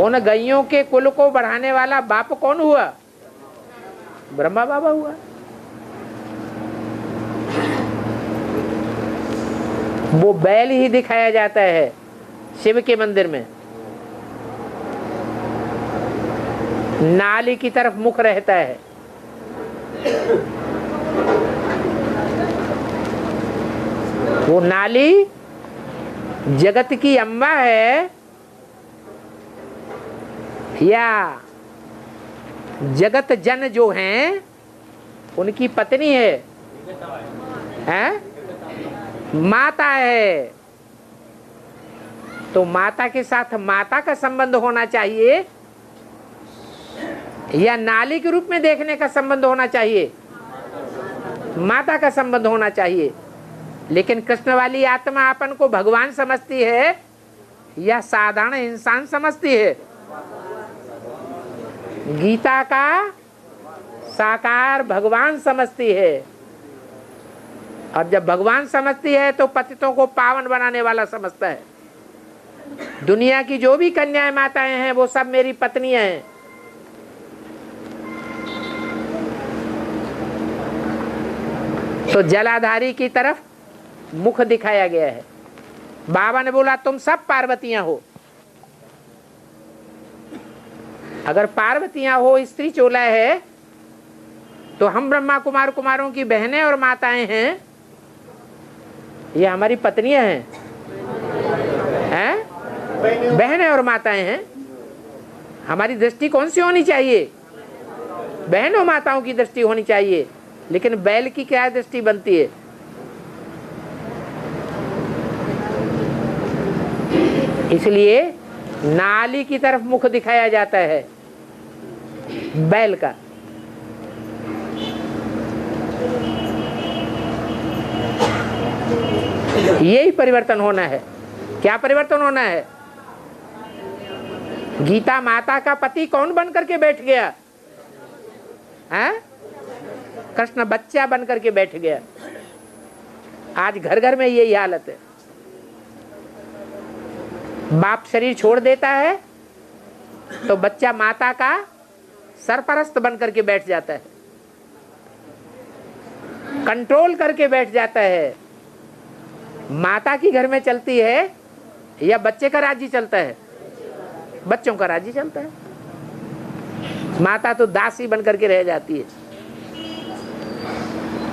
उन गैयों के कुल को बढ़ाने वाला बाप कौन हुआ? ब्रह्मा बाबा हुआ। वो बैल ही दिखाया जाता है शिव के मंदिर में। नाली की तरफ मुख रहता है। वो नाली जगत की अम्बा है या जगत जन जो हैं उनकी पत्नी है? हैं? माता है। तो माता के साथ माता का संबंध होना चाहिए या नाली के रूप में देखने का संबंध होना चाहिए? माता का संबंध होना चाहिए। लेकिन कृष्ण वाली आत्मा अपन को भगवान समझती है या साधारण इंसान समझती है? गीता का साकार भगवान समझती है। और जब भगवान समझती है तो पतितों को पावन बनाने वाला समझता है। दुनिया की जो भी कन्याएं माताएं हैं वो सब मेरी पत्नियां हैं। तो जलाधारी की तरफ मुख दिखाया गया है। बाबा ने बोला तुम सब पार्वतियां हो। अगर पार्वतियां हो, स्त्री चोला है, तो हम ब्रह्मा कुमार कुमारों की बहनें और माताएं हैं, ये हमारी पत्नियां हैं, हैं? बहनें और माताएं हैं। हमारी दृष्टि कौन सी होनी चाहिए? बहनों माताओं की दृष्टि होनी चाहिए। लेकिन बैल की क्या दृष्टि बनती है? इसलिए नाली की तरफ मुख दिखाया जाता है बैल का। यही परिवर्तन होना है। क्या परिवर्तन होना है? गीता माता का पति कौन बन करके बैठ गया? हैं? कृष्ण बच्चा बन करके बैठ गया। आज घर घर में यही हालत है। बाप शरीर छोड़ देता है तो बच्चा माता का सरपरस्त बन करके बैठ जाता है, कंट्रोल करके बैठ जाता है। माता की घर में चलती है या बच्चे का राज्य चलता है? बच्चों का राज्य चलता है। माता तो दासी बन करके रह जाती है।